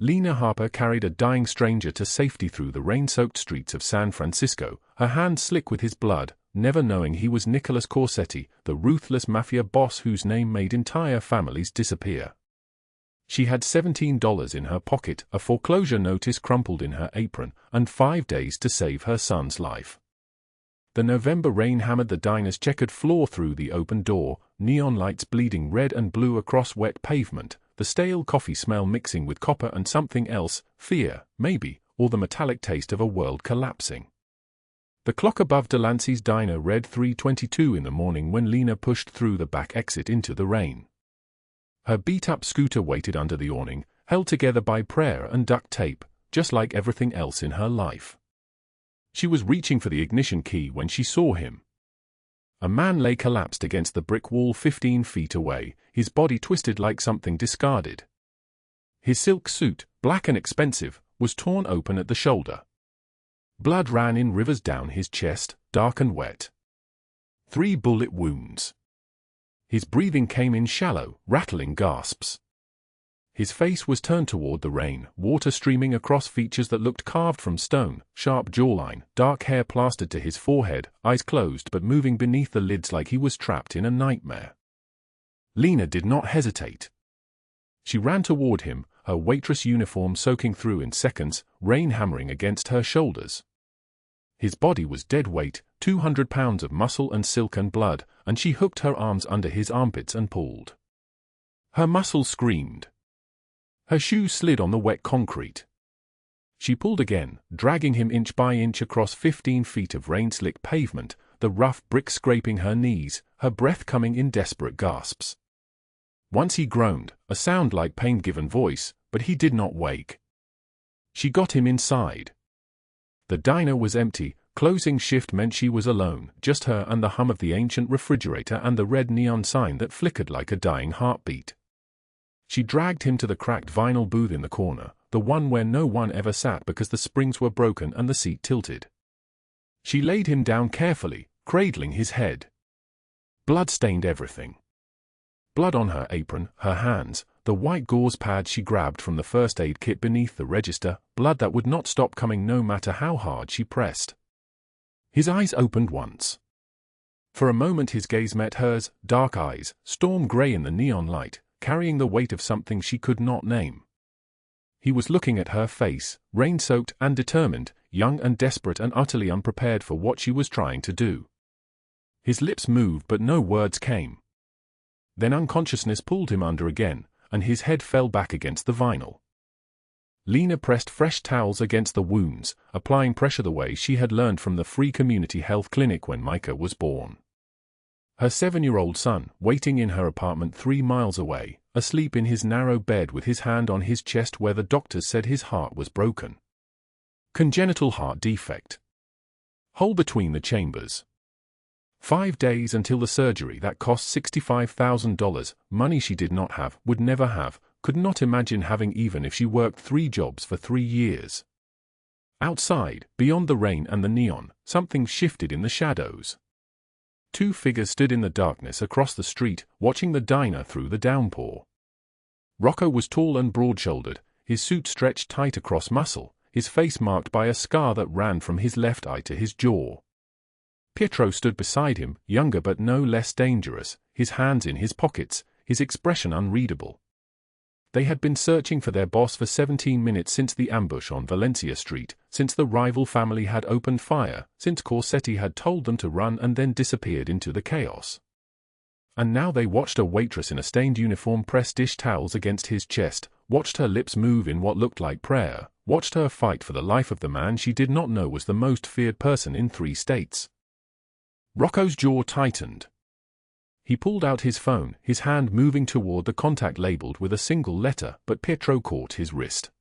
Lena Harper carried a dying stranger to safety through the rain-soaked streets of San Francisco, her hands slick with his blood, never knowing he was Nicholas Corsetti, the ruthless mafia boss whose name made entire families disappear. She had $17 in her pocket, a foreclosure notice crumpled in her apron, and 5 days to save her son's life. The November rain hammered the diner's checkered floor through the open door, neon lights bleeding red and blue across wet pavement, the stale coffee smell mixing with copper and something else, fear, maybe, or the metallic taste of a world collapsing. The clock above Delancey's diner read 3:22 in the morning when Lena pushed through the back exit into the rain. Her beat-up scooter waited under the awning, held together by prayer and duct tape, just like everything else in her life. She was reaching for the ignition key when she saw him. A man lay collapsed against the brick wall 15 feet away, his body twisted like something discarded. His silk suit, black and expensive, was torn open at the shoulder. Blood ran in rivers down his chest, dark and wet. 3 bullet wounds. His breathing came in shallow, rattling gasps. His face was turned toward the rain, water streaming across features that looked carved from stone, sharp jawline, dark hair plastered to his forehead, eyes closed but moving beneath the lids like he was trapped in a nightmare. Lena did not hesitate. She ran toward him, her waitress uniform soaking through in seconds, rain hammering against her shoulders. His body was dead weight, 200 pounds of muscle and silk and blood, and she hooked her arms under his armpits and pulled. Her muscles screamed. Her shoes slid on the wet concrete. She pulled again, dragging him inch by inch across 15 feet of rain-slick pavement, the rough brick scraping her knees, her breath coming in desperate gasps. Once he groaned, a sound like pain-given voice, but he did not wake. She got him inside. The diner was empty, closing shift meant she was alone, just her and the hum of the ancient refrigerator and the red neon sign that flickered like a dying heartbeat. She dragged him to the cracked vinyl booth in the corner, the one where no one ever sat because the springs were broken and the seat tilted. She laid him down carefully, cradling his head. Blood stained everything. Blood on her apron, her hands, the white gauze pad she grabbed from the first aid kit beneath the register, blood that would not stop coming no matter how hard she pressed. His eyes opened once. For a moment his gaze met hers, dark eyes, storm gray in the neon light, carrying the weight of something she could not name. He was looking at her face, rain-soaked and determined, young and desperate and utterly unprepared for what she was trying to do. His lips moved but no words came. Then unconsciousness pulled him under again, and his head fell back against the vinyl. Lena pressed fresh towels against the wounds, applying pressure the way she had learned from the free community health clinic when Micah was born. Her 7-year-old son, waiting in her apartment 3 miles away, asleep in his narrow bed with his hand on his chest where the doctors said his heart was broken. Congenital heart defect. Hole between the chambers. 5 days until the surgery that cost $65,000, money she did not have, would never have, could not imagine having even if she worked 3 jobs for 3 years. Outside, beyond the rain and the neon, something shifted in the shadows. 2 figures stood in the darkness across the street, watching the diner through the downpour. Rocco was tall and broad-shouldered, his suit stretched tight across muscle, his face marked by a scar that ran from his left eye to his jaw. Pietro stood beside him, younger but no less dangerous, his hands in his pockets, his expression unreadable. They had been searching for their boss for 17 minutes since the ambush on Valencia Street, since the rival family had opened fire, since Corsetti had told them to run and then disappeared into the chaos. And now they watched a waitress in a stained uniform press dish towels against his chest, watched her lips move in what looked like prayer, watched her fight for the life of the man she did not know was the most feared person in 3 states. Rocco's jaw tightened. He pulled out his phone, his hand moving toward the contact labeled with a single letter, but Pietro caught his wrist.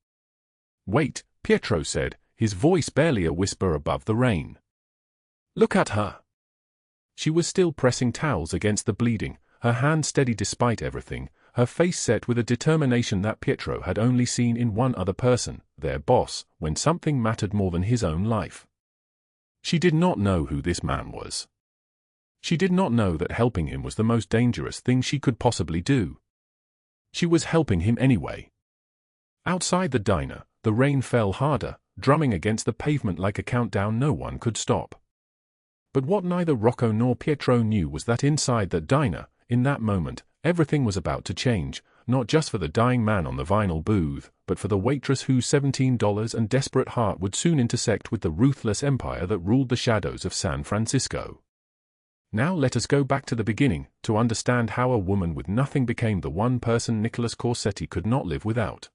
"Wait," Pietro said, his voice barely a whisper above the rain. "Look at her." She was still pressing towels against the bleeding, her hand steady despite everything, her face set with a determination that Pietro had only seen in one other person, their boss, when something mattered more than his own life. She did not know who this man was. She did not know that helping him was the most dangerous thing she could possibly do. She was helping him anyway. Outside the diner, the rain fell harder, drumming against the pavement like a countdown no one could stop. But what neither Rocco nor Pietro knew was that inside the diner, in that moment, everything was about to change, not just for the dying man on the vinyl booth, but for the waitress whose $17 and desperate heart would soon intersect with the ruthless empire that ruled the shadows of San Francisco. Now let us go back to the beginning, to understand how a woman with nothing became the one person Nicholas Corsetti could not live without.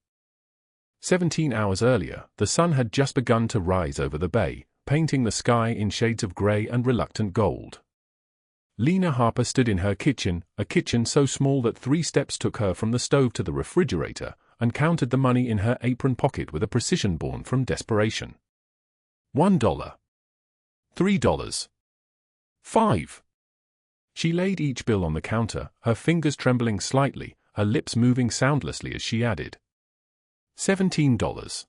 17 hours earlier, the sun had just begun to rise over the bay, painting the sky in shades of grey and reluctant gold. Lena Harper stood in her kitchen, a kitchen so small that 3 steps took her from the stove to the refrigerator, and counted the money in her apron pocket with a precision born from desperation. $1. $3. $5. She laid each bill on the counter, her fingers trembling slightly, her lips moving soundlessly as she added. $17.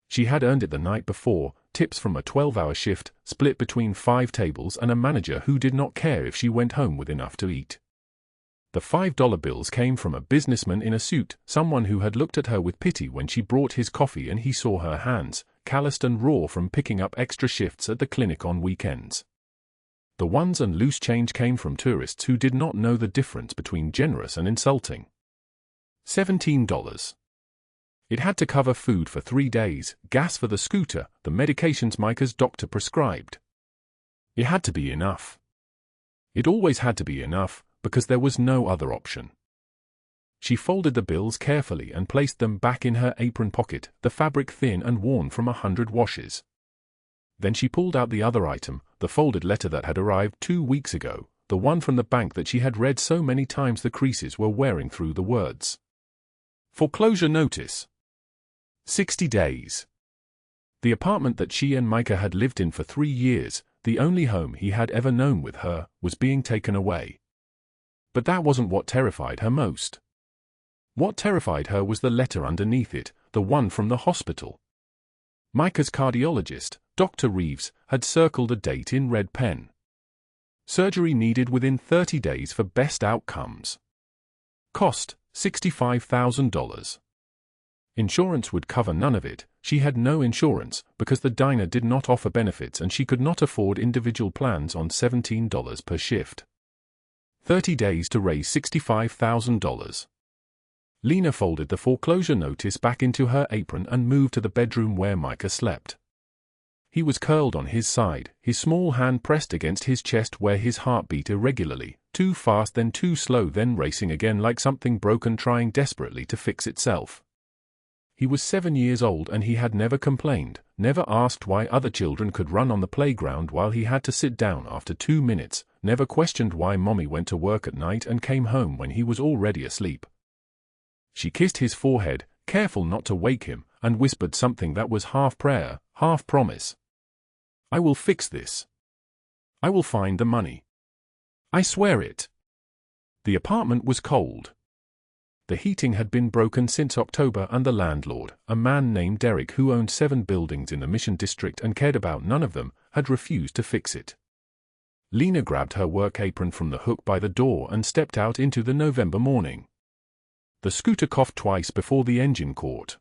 She had earned it the night before, tips from a 12-hour shift, split between 5 tables and a manager who did not care if she went home with enough to eat. The $5 bills came from a businessman in a suit, someone who had looked at her with pity when she brought his coffee and he saw her hands, calloused and raw from picking up extra shifts at the clinic on weekends. The ones and loose change came from tourists who did not know the difference between generous and insulting. $17. It had to cover food for 3 days, gas for the scooter, the medications Micah's doctor prescribed. It had to be enough. It always had to be enough, because there was no other option. She folded the bills carefully and placed them back in her apron pocket, the fabric thin and worn from 100 washes. Then she pulled out the other item, the folded letter that had arrived 2 weeks ago, the one from the bank that she had read so many times the creases were wearing through the words. Foreclosure notice. 60 days. The apartment that she and Micah had lived in for 3 years, the only home he had ever known with her, was being taken away. But that wasn't what terrified her most. What terrified her was the letter underneath it, the one from the hospital. Micah's cardiologist, Dr. Reeves, had circled a date in red pen. Surgery needed within 30 days for best outcomes. Cost, $65,000. Insurance would cover none of it. She had no insurance, because the diner did not offer benefits and she could not afford individual plans on $17 per shift. 30 days to raise $65,000. Lena folded the foreclosure notice back into her apron and moved to the bedroom where Micah slept. He was curled on his side, his small hand pressed against his chest where his heart beat irregularly, too fast then too slow then racing again like something broken trying desperately to fix itself. He was 7 years old and he had never complained, never asked why other children could run on the playground while he had to sit down after 2 minutes, never questioned why Mommy went to work at night and came home when he was already asleep. She kissed his forehead, careful not to wake him, and whispered something that was half prayer, half promise. I will fix this. I will find the money. I swear it. The apartment was cold. The heating had been broken since October and the landlord, a man named Derek who owned 7 buildings in the Mission District and cared about none of them, had refused to fix it. Lena grabbed her work apron from the hook by the door and stepped out into the November morning. The scooter coughed twice before the engine caught.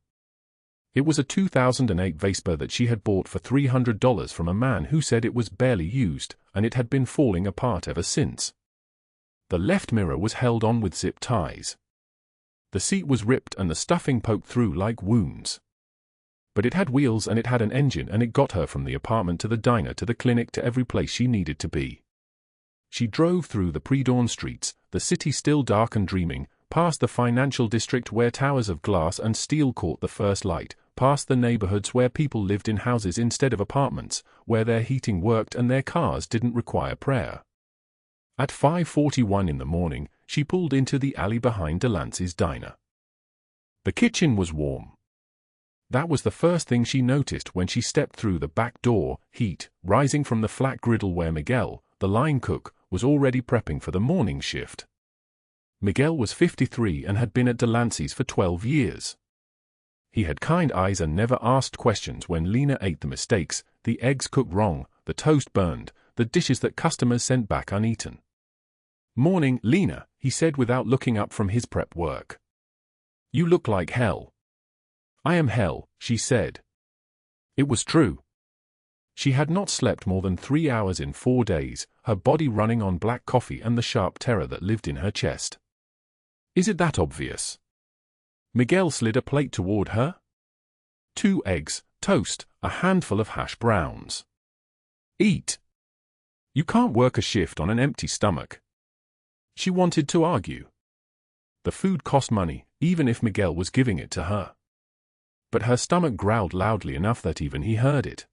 It was a 2008 Vespa that she had bought for $300 from a man who said it was barely used, and it had been falling apart ever since. The left mirror was held on with zip ties. The seat was ripped and the stuffing poked through like wounds. But it had wheels and it had an engine and it got her from the apartment to the diner to the clinic to every place she needed to be. She drove through the pre-dawn streets, the city still dark and dreaming, past the financial district where towers of glass and steel caught the first light, past the neighborhoods where people lived in houses instead of apartments, where their heating worked and their cars didn't require prayer. At 5:41 in the morning, she pulled into the alley behind Delancey's diner. The kitchen was warm. That was the first thing she noticed when she stepped through the back door, heat rising from the flat griddle where Miguel, the line cook, was already prepping for the morning shift. Miguel was 53 and had been at Delancey's for 12 years. He had kind eyes and never asked questions when Lena ate the mistakes, the eggs cooked wrong, the toast burned, the dishes that customers sent back uneaten. Morning, Lena, he said without looking up from his prep work. You look like hell. "I am hell," she said. It was true. She had not slept more than 3 hours in 4 days, her body running on black coffee and the sharp terror that lived in her chest. "Is it that obvious?" Miguel slid a plate toward her. 2 eggs, toast, a handful of hash browns. "Eat. You can't work a shift on an empty stomach." She wanted to argue. The food cost money, even if Miguel was giving it to her. But her stomach growled loudly enough that even he heard it.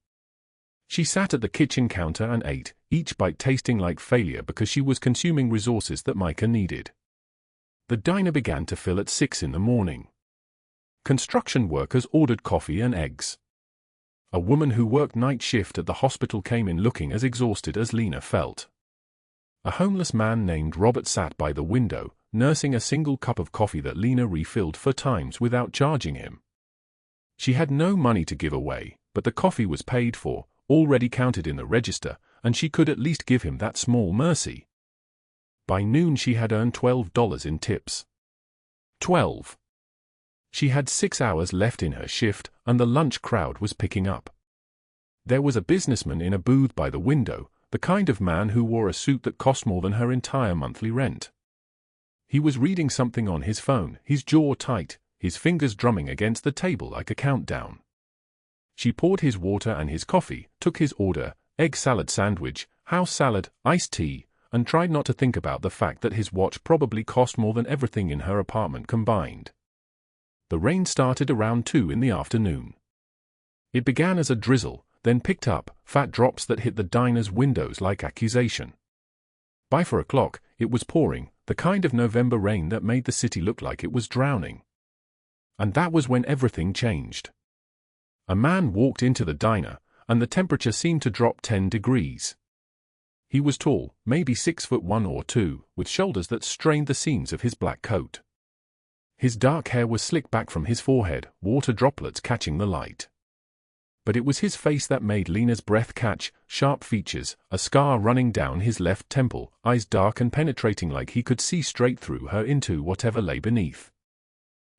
She sat at the kitchen counter and ate, each bite tasting like failure because she was consuming resources that Micah needed. The diner began to fill at 6 in the morning. Construction workers ordered coffee and eggs. A woman who worked night shift at the hospital came in looking as exhausted as Lena felt. A homeless man named Robert sat by the window, nursing a single cup of coffee that Lena refilled 4 times without charging him. She had no money to give away, but the coffee was paid for, already counted in the register, and she could at least give him that small mercy. By noon she had earned $12 in tips. 12. She had 6 hours left in her shift, and the lunch crowd was picking up. There was a businessman in a booth by the window, the kind of man who wore a suit that cost more than her entire monthly rent. He was reading something on his phone, his jaw tight, his fingers drumming against the table like a countdown. She poured his water and his coffee, took his order, egg salad sandwich, house salad, iced tea, and tried not to think about the fact that his watch probably cost more than everything in her apartment combined. The rain started around 2 in the afternoon. It began as a drizzle, then picked up, fat drops that hit the diner's windows like accusation. By 4 o'clock, it was pouring, the kind of November rain that made the city look like it was drowning. And that was when everything changed. A man walked into the diner, and the temperature seemed to drop 10 degrees. He was tall, maybe 6'1" or 2, with shoulders that strained the seams of his black coat. His dark hair was slicked back from his forehead, water droplets catching the light. But it was his face that made Lena's breath catch, sharp features, a scar running down his left temple, eyes dark and penetrating like he could see straight through her into whatever lay beneath.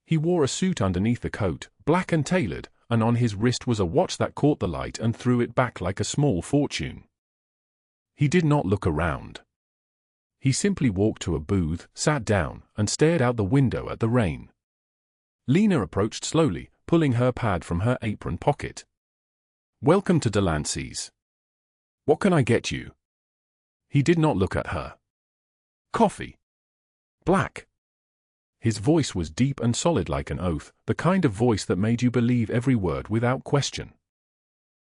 He wore a suit underneath the coat, black and tailored, and on his wrist was a watch that caught the light and threw it back like a small fortune. He did not look around. He simply walked to a booth, sat down, and stared out the window at the rain. Lena approached slowly, pulling her pad from her apron pocket. "Welcome to Delancey's. What can I get you?" He did not look at her. "Coffee. Black." His voice was deep and solid like an oath, the kind of voice that made you believe every word without question.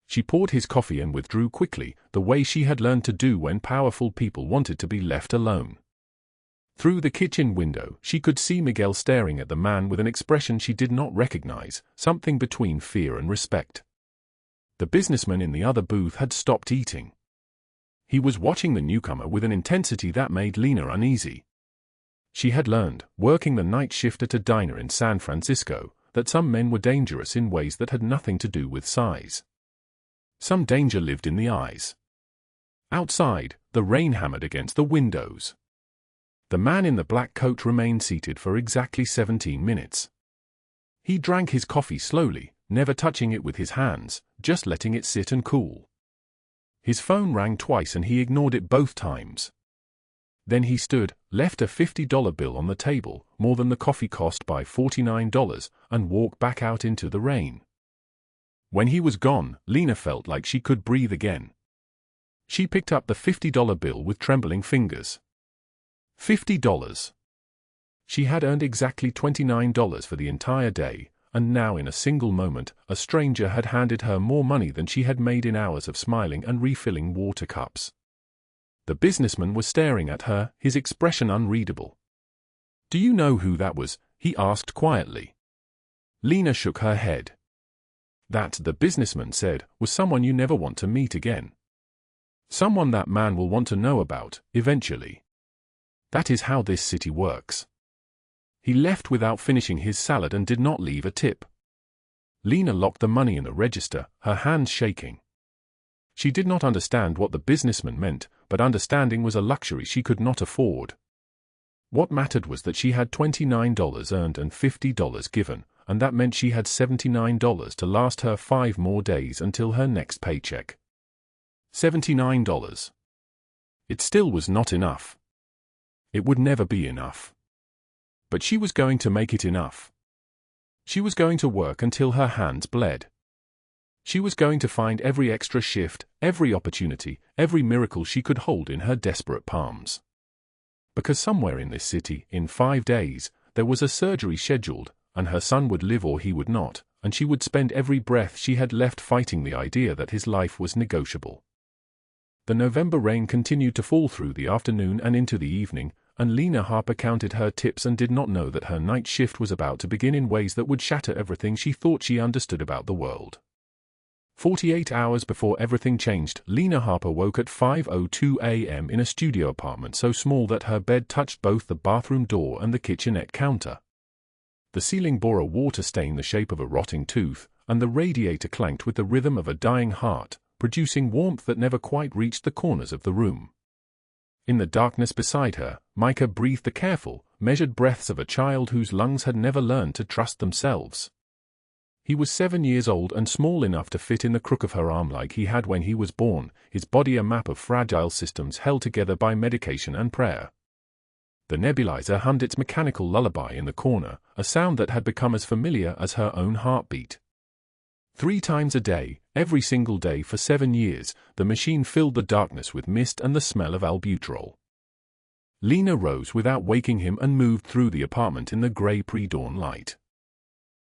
She poured his coffee and withdrew quickly, the way she had learned to do when powerful people wanted to be left alone. Through the kitchen window, she could see Miguel staring at the man with an expression she did not recognize, something between fear and respect. The businessman in the other booth had stopped eating. He was watching the newcomer with an intensity that made Lena uneasy. She had learned, working the night shift at a diner in San Francisco, that some men were dangerous in ways that had nothing to do with size. Some danger lived in the eyes. Outside, the rain hammered against the windows. The man in the black coat remained seated for exactly 17 minutes. He drank his coffee slowly, never touching it with his hands, just letting it sit and cool. His phone rang twice and he ignored it both times. Then he stood, left a $50 bill on the table, more than the coffee cost by $49, and walked back out into the rain. When he was gone, Lena felt like she could breathe again. She picked up the $50 bill with trembling fingers. $50. She had earned exactly $29 for the entire day, and now in a single moment, a stranger had handed her more money than she had made in hours of smiling and refilling water cups. The businessman was staring at her, his expression unreadable. "Do you know who that was?" he asked quietly. Lena shook her head. "That," the businessman said, "was someone you never want to meet again. Someone that man will want to know about, eventually. That is how this city works." He left without finishing his salad and did not leave a tip. Lena locked the money in the register, her hands shaking. She did not understand what the businessman meant, but understanding was a luxury she could not afford. What mattered was that she had $29 earned and $50 given, and that meant she had $79 to last her 5 more days until her next paycheck. $79. It still was not enough. It would never be enough. But she was going to make it enough. She was going to work until her hands bled. She was going to find every extra shift, every opportunity, every miracle she could hold in her desperate palms. Because somewhere in this city, in 5 days, there was a surgery scheduled, and her son would live or he would not, and she would spend every breath she had left fighting the idea that his life was negotiable. The November rain continued to fall through the afternoon and into the evening, and Lena Harper counted her tips and did not know that her night shift was about to begin in ways that would shatter everything she thought she understood about the world. 48 hours before everything changed, Lena Harper woke at 5:02 a.m. in a studio apartment so small that her bed touched both the bathroom door and the kitchenette counter. The ceiling bore a water stain the shape of a rotting tooth, and the radiator clanked with the rhythm of a dying heart, producing warmth that never quite reached the corners of the room. In the darkness beside her, Micah breathed the careful, measured breaths of a child whose lungs had never learned to trust themselves. He was 7 years old and small enough to fit in the crook of her arm like he had when he was born, his body a map of fragile systems held together by medication and prayer. The nebulizer hummed its mechanical lullaby in the corner, a sound that had become as familiar as her own heartbeat. 3 times a day, every single day for 7 years, the machine filled the darkness with mist and the smell of albuterol. Lena rose without waking him and moved through the apartment in the grey pre-dawn light.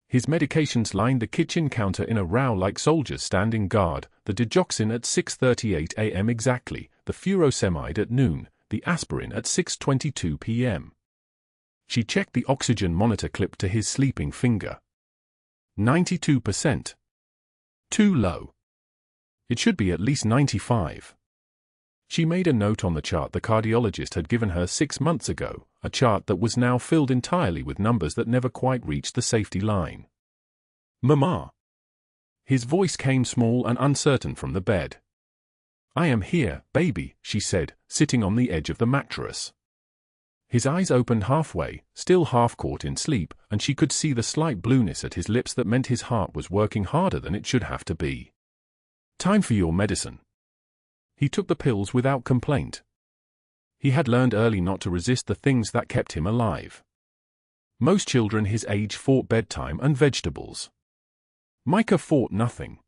His medications lined the kitchen counter in a row like soldiers standing guard, the digoxin at 6:38 a.m. exactly, the furosemide at noon, the aspirin at 6:22 p.m. She checked the oxygen monitor clipped to his sleeping finger. 92%. Too low. It should be at least 95. She made a note on the chart the cardiologist had given her 6 months ago, a chart that was now filled entirely with numbers that never quite reached the safety line. "Mama." His voice came small and uncertain from the bed. "I am here, baby," she said, sitting on the edge of the mattress. His eyes opened halfway, still half caught in sleep, and she could see the slight blueness at his lips that meant his heart was working harder than it should have to be. "Time for your medicine." He took the pills without complaint. He had learned early not to resist the things that kept him alive. Most children his age fought bedtime and vegetables. Micah fought nothing.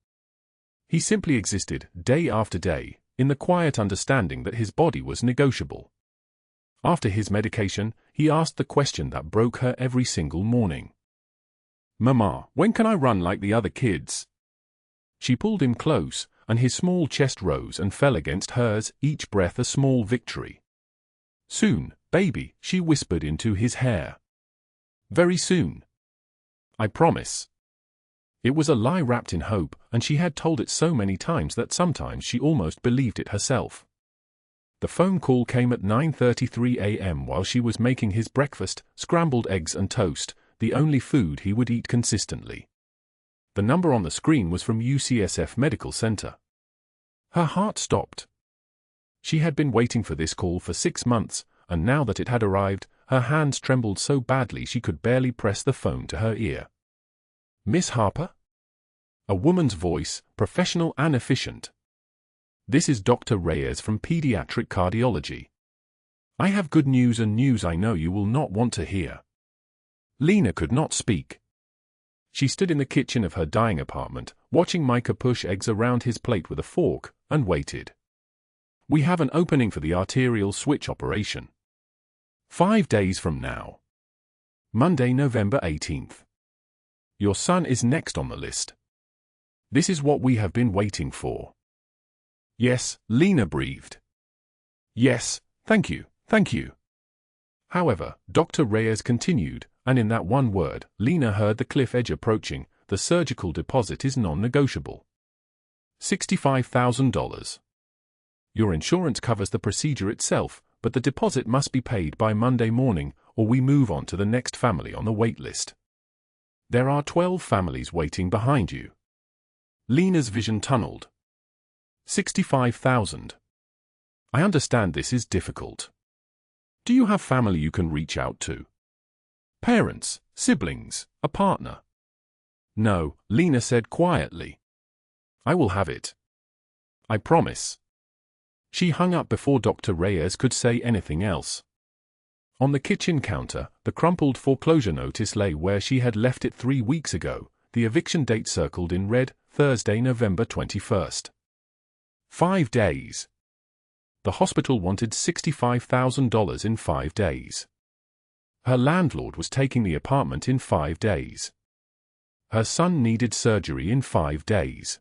He simply existed, day after day, in the quiet understanding that his body was negotiable. After his medication, he asked the question that broke her every single morning. "Mama, when can I run like the other kids?" She pulled him close, and his small chest rose and fell against hers, each breath a small victory. "Soon, baby," she whispered into his hair. "Very soon. I promise." It was a lie wrapped in hope, and she had told it so many times that sometimes she almost believed it herself. The phone call came at 9:33 a.m. while she was making his breakfast, scrambled eggs and toast, the only food he would eat consistently. The number on the screen was from UCSF Medical Center. Her heart stopped. She had been waiting for this call for 6 months, and now that it had arrived, her hands trembled so badly she could barely press the phone to her ear. "Miss Harper?" A woman's voice, professional and efficient. "This is Dr. Reyes from Pediatric Cardiology. I have good news and news I know you will not want to hear." Lena could not speak. She stood in the kitchen of her dying apartment, watching Micah push eggs around his plate with a fork, and waited. "We have an opening for the arterial switch operation. 5 days from now. Monday, November 18th. Your son is next on the list. This is what we have been waiting for." "Yes," Lena breathed. "Yes, thank you, thank you." However, Dr. Reyes continued, and in that one word, Lena heard the cliff edge approaching. "The surgical deposit is non-negotiable. $65,000. Your insurance covers the procedure itself, but the deposit must be paid by Monday morning, or we move on to the next family on the wait list. There are 12 families waiting behind you." Lena's vision tunneled. 65,000. I understand this is difficult. Do you have family you can reach out to? Parents, siblings, a partner? "No," Lena said quietly. "I will have it. I promise." She hung up before Dr. Reyes could say anything else. On the kitchen counter, the crumpled foreclosure notice lay where she had left it 3 weeks ago, the eviction date circled in red, Thursday, November 21st. 5 days. The hospital wanted $65,000 in 5 days. Her landlord was taking the apartment in 5 days. Her son needed surgery in 5 days.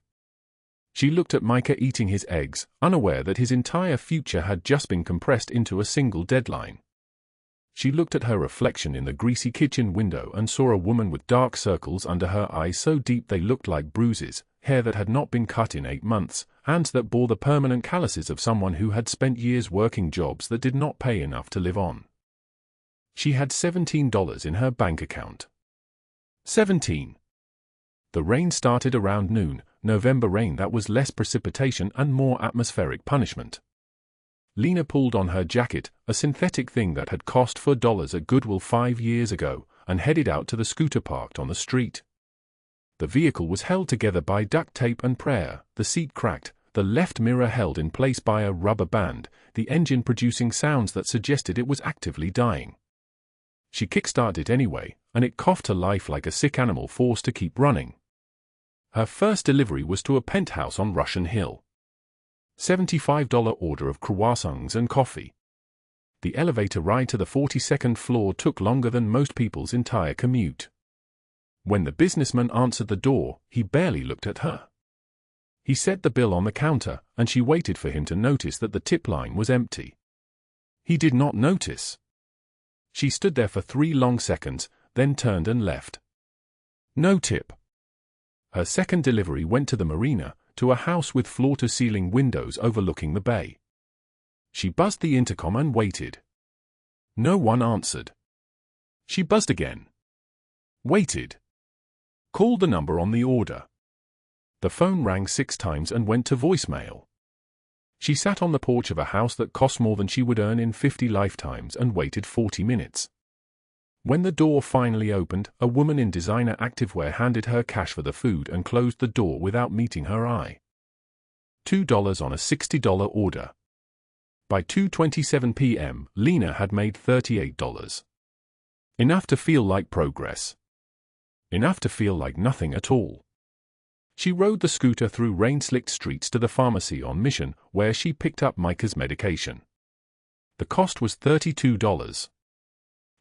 She looked at Micah eating his eggs, unaware that his entire future had just been compressed into a single deadline. She looked at her reflection in the greasy kitchen window and saw a woman with dark circles under her eyes so deep they looked like bruises, hair that had not been cut in 8 months, hands that bore the permanent calluses of someone who had spent years working jobs that did not pay enough to live on. She had $17 in her bank account. 17. The rain started around noon, November rain that was less precipitation and more atmospheric punishment. Lena pulled on her jacket, a synthetic thing that had cost $4 at Goodwill 5 years ago, and headed out to the scooter parked on the street. The vehicle was held together by duct tape and prayer, the seat cracked, the left mirror held in place by a rubber band, the engine producing sounds that suggested it was actively dying. She kickstarted it anyway, and it coughed to life like a sick animal forced to keep running. Her first delivery was to a penthouse on Russian Hill. $75 order of croissants and coffee. The elevator ride to the 42nd floor took longer than most people's entire commute. When the businessman answered the door, he barely looked at her. He set the bill on the counter, and she waited for him to notice that the tip line was empty. He did not notice. She stood there for 3 long seconds, then turned and left. No tip. Her second delivery went to the marina, to a house with floor-to-ceiling windows overlooking the bay. She buzzed the intercom and waited. No one answered. She buzzed again. Waited. Called the number on the order. The phone rang 6 times and went to voicemail. She sat on the porch of a house that cost more than she would earn in 50 lifetimes and waited 40 minutes. When the door finally opened, a woman in designer activewear handed her cash for the food and closed the door without meeting her eye. $2 on a $60 order. By 2:27 p.m., Lena had made $38. Enough to feel like progress. Enough to feel like nothing at all. She rode the scooter through rain-slicked streets to the pharmacy on Mission, where she picked up Micah's medication. The cost was $32.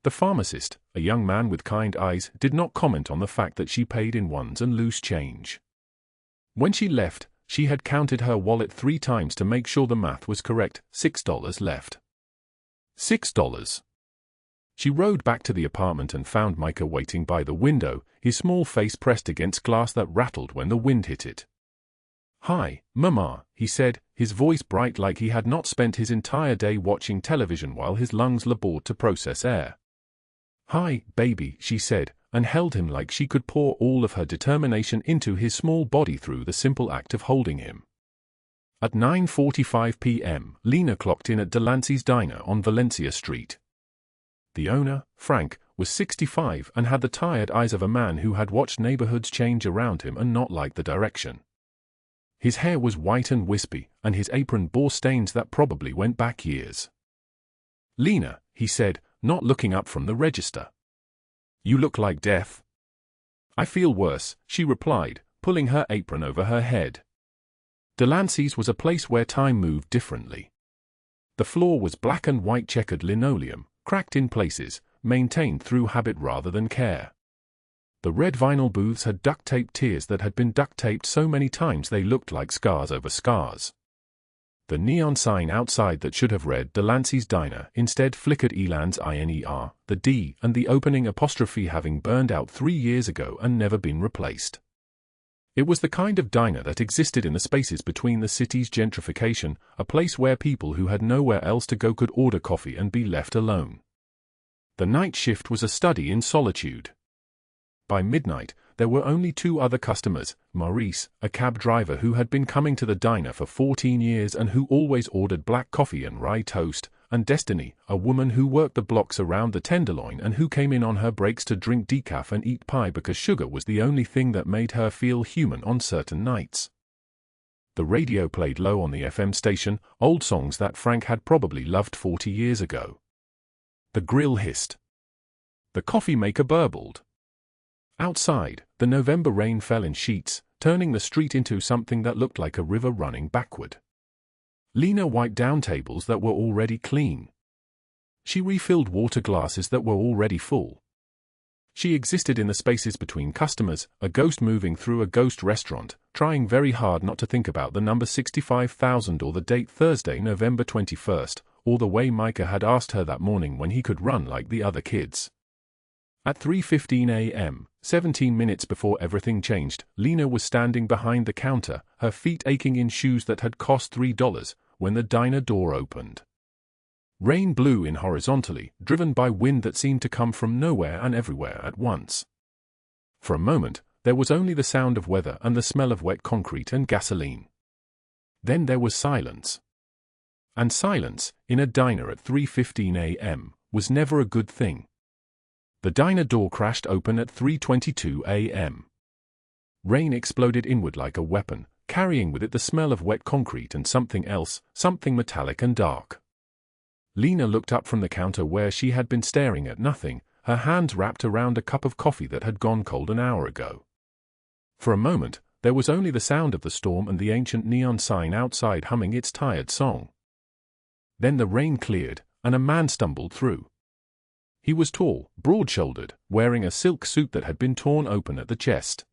The pharmacist, a young man with kind eyes, did not comment on the fact that she paid in ones and loose change. When she left, she had counted her wallet 3 times to make sure the math was correct. $6 left. $6. She rode back to the apartment and found Micah waiting by the window, his small face pressed against glass that rattled when the wind hit it. "Hi, Mama," he said, his voice bright like he had not spent his entire day watching television while his lungs labored to process air. "Hi, baby," she said, and held him like she could pour all of her determination into his small body through the simple act of holding him. At 9:45 p.m., Lena clocked in at Delancey's Diner on Valencia Street. The owner, Frank, was 65 and had the tired eyes of a man who had watched neighborhoods change around him and not liked the direction. His hair was white and wispy, and his apron bore stains that probably went back years. "Lena," he said, not looking up from the register. "You look like death." "I feel worse," she replied, pulling her apron over her head. Delancey's was a place where time moved differently. The floor was black and white checkered linoleum, cracked in places, maintained through habit rather than care. The red vinyl booths had duct-taped tiers that had been duct-taped so many times they looked like scars over scars. The neon sign outside that should have read Delancey's Diner instead flickered Elan's INER, the D and the opening apostrophe having burned out 3 years ago and never been replaced. It was the kind of diner that existed in the spaces between the city's gentrification, a place where people who had nowhere else to go could order coffee and be left alone. The night shift was a study in solitude. By midnight, there were only 2 other customers, Maurice, a cab driver who had been coming to the diner for 14 years and who always ordered black coffee and rye toast, and Destiny, a woman who worked the blocks around the Tenderloin and who came in on her breaks to drink decaf and eat pie because sugar was the only thing that made her feel human on certain nights. The radio played low on the FM station, old songs that Frank had probably loved 40 years ago. The grill hissed. The coffee maker burbled. Outside, the November rain fell in sheets, turning the street into something that looked like a river running backward. Lena wiped down tables that were already clean. She refilled water glasses that were already full. She existed in the spaces between customers, a ghost moving through a ghost restaurant, trying very hard not to think about the number 65,000 or the date Thursday, November 21st, or the way Micah had asked her that morning when he could run like the other kids. At 3:15 a.m., 17 minutes before everything changed, Lena was standing behind the counter, her feet aching in shoes that had cost $3, when the diner door opened. Rain blew in horizontally, driven by wind that seemed to come from nowhere and everywhere at once. For a moment, there was only the sound of weather and the smell of wet concrete and gasoline. Then there was silence. And silence, in a diner at 3:15 a.m., was never a good thing. The diner door crashed open at 3:22 a.m. Rain exploded inward like a weapon, carrying with it the smell of wet concrete and something else, something metallic and dark. Lena looked up from the counter where she had been staring at nothing, her hands wrapped around a cup of coffee that had gone cold an hour ago. For a moment, there was only the sound of the storm and the ancient neon sign outside humming its tired song. Then the rain cleared, and a man stumbled through. He was tall, broad-shouldered, wearing a silk suit that had been torn open at the chest.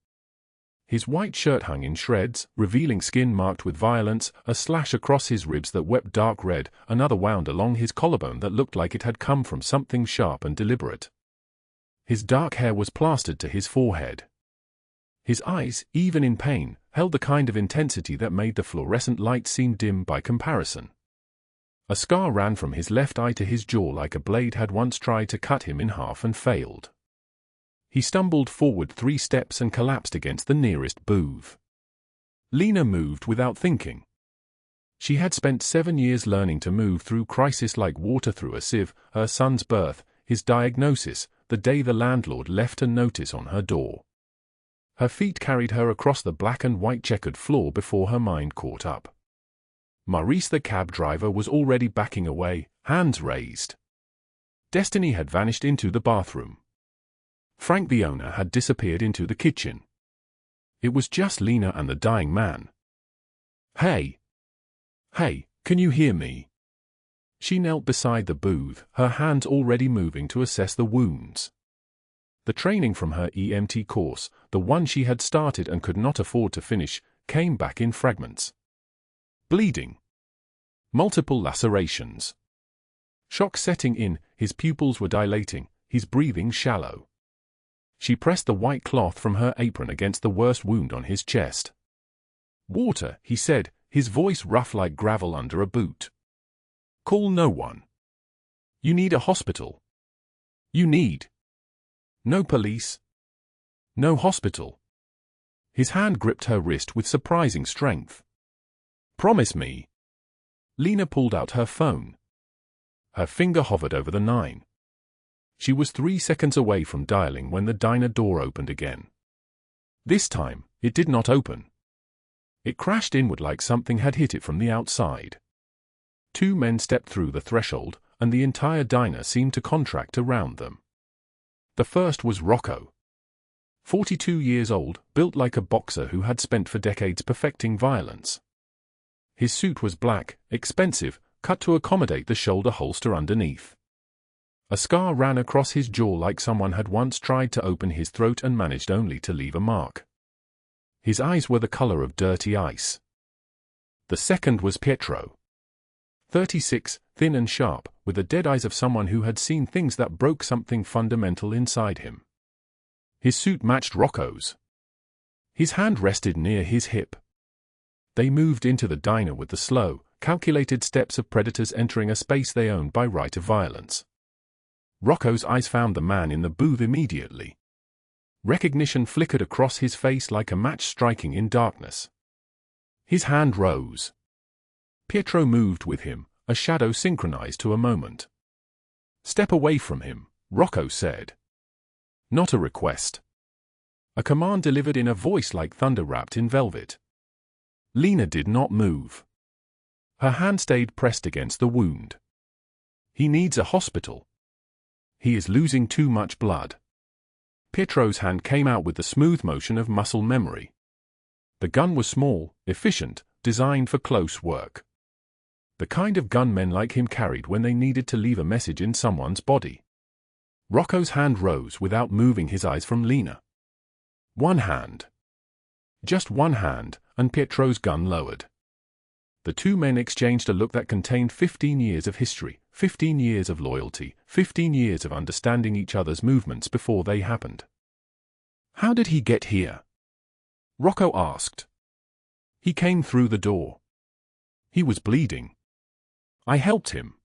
His white shirt hung in shreds, revealing skin marked with violence, a slash across his ribs that wept dark red, another wound along his collarbone that looked like it had come from something sharp and deliberate. His dark hair was plastered to his forehead. His eyes, even in pain, held the kind of intensity that made the fluorescent light seem dim by comparison. A scar ran from his left eye to his jaw like a blade had once tried to cut him in half and failed. He stumbled forward 3 steps and collapsed against the nearest booth. Lena moved without thinking. She had spent 7 years learning to move through crisis like water through a sieve, her son's birth, his diagnosis, the day the landlord left a notice on her door. Her feet carried her across the black and white checkered floor before her mind caught up. Maurice the cab driver was already backing away, hands raised. Destiny had vanished into the bathroom. Frank the owner had disappeared into the kitchen. It was just Lena and the dying man. Hey! Hey, can you hear me? She knelt beside the booth, her hands already moving to assess the wounds. The training from her EMT course, the one she had started and could not afford to finish, came back in fragments. Bleeding. Multiple lacerations. Shock setting in, his pupils were dilating, his breathing shallow. She pressed the white cloth from her apron against the worst wound on his chest. Water, he said, his voice rough like gravel under a boot. Call no one. You need a hospital. You need. No police. No hospital. His hand gripped her wrist with surprising strength. Promise me. Lena pulled out her phone. Her finger hovered over the 9. She was 3 seconds away from dialing when the diner door opened again. This time, it did not open. It crashed inward like something had hit it from the outside. 2 men stepped through the threshold, and the entire diner seemed to contract around them. The first was Rocco. 42 years old, built like a boxer who had spent for decades perfecting violence. His suit was black, expensive, cut to accommodate the shoulder holster underneath. A scar ran across his jaw like someone had once tried to open his throat and managed only to leave a mark. His eyes were the color of dirty ice. The second was Pietro. 36, thin and sharp, with the dead eyes of someone who had seen things that broke something fundamental inside him. His suit matched Rocco's. His hand rested near his hip. They moved into the diner with the slow, calculated steps of predators entering a space they owned by right of violence. Rocco's eyes found the man in the booth immediately. Recognition flickered across his face like a match striking in darkness. His hand rose. Pietro moved with him, a shadow synchronized to a moment. "Step away from him," Rocco said. Not a request. A command delivered in a voice like thunder wrapped in velvet. Lena did not move. Her hand stayed pressed against the wound. "He needs a hospital. He is losing too much blood." Pietro's hand came out with the smooth motion of muscle memory. The gun was small, efficient, designed for close work. The kind of gun men like him carried when they needed to leave a message in someone's body. Rocco's hand rose without moving his eyes from Lena. One hand. Just one hand, and Pietro's gun lowered. The two men exchanged a look that contained 15 years of history, 15 years of loyalty, 15 years of understanding each other's movements before they happened. "How did he get here?" Rocco asked. "He came through the door. He was bleeding. I helped him."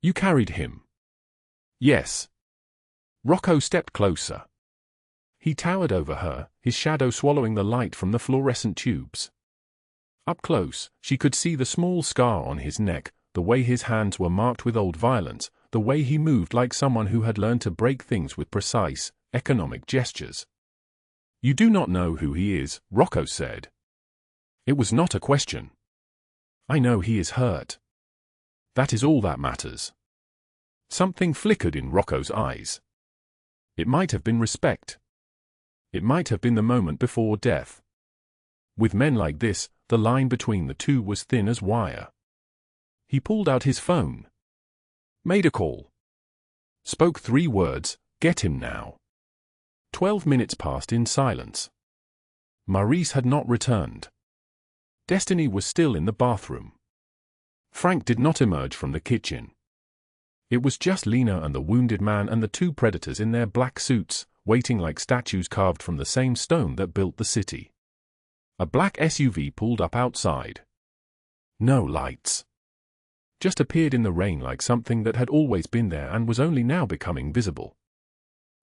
"You carried him?" "Yes." Rocco stepped closer. He towered over her, his shadow swallowing the light from the fluorescent tubes. Up close, she could see the small scar on his neck, the way his hands were marked with old violence, the way he moved like someone who had learned to break things with precise, economic gestures. "You do not know who he is," Rocco said. It was not a question. "I know he is hurt. That is all that matters." Something flickered in Rocco's eyes. It might have been respect. It might have been the moment before death. With men like this, the line between the two was thin as wire. He pulled out his phone. Made a call. Spoke 3 words, "Get him now." 12 minutes passed in silence. Maurice had not returned. Destiny was still in the bathroom. Frank did not emerge from the kitchen. It was just Lena and the wounded man and the 2 predators in their black suits, waiting like statues carved from the same stone that built the city. A black SUV pulled up outside. No lights. Just appeared in the rain like something that had always been there and was only now becoming visible.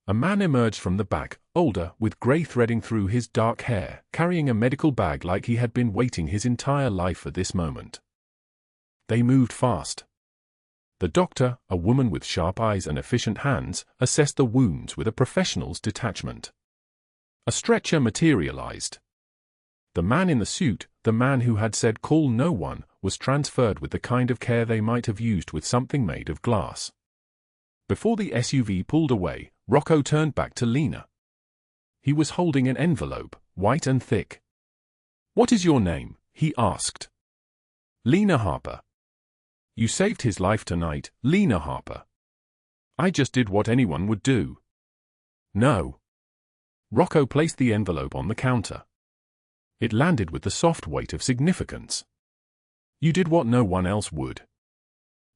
A man emerged from the back, older, with grey threading through his dark hair, carrying a medical bag like he had been waiting his entire life for this moment. They moved fast. The doctor, a woman with sharp eyes and efficient hands, assessed the wounds with a professional's detachment. A stretcher materialized. The man in the suit, the man who had said call no one, was transferred with the kind of care they might have used with something made of glass. Before the SUV pulled away, Rocco turned back to Lena. He was holding an envelope, white and thick. "What is your name?" he asked. "Lena Harper." "You saved his life tonight, Lena Harper." "I just did what anyone would do." "No." Rocco placed the envelope on the counter. It landed with the soft weight of significance. "You did what no one else would.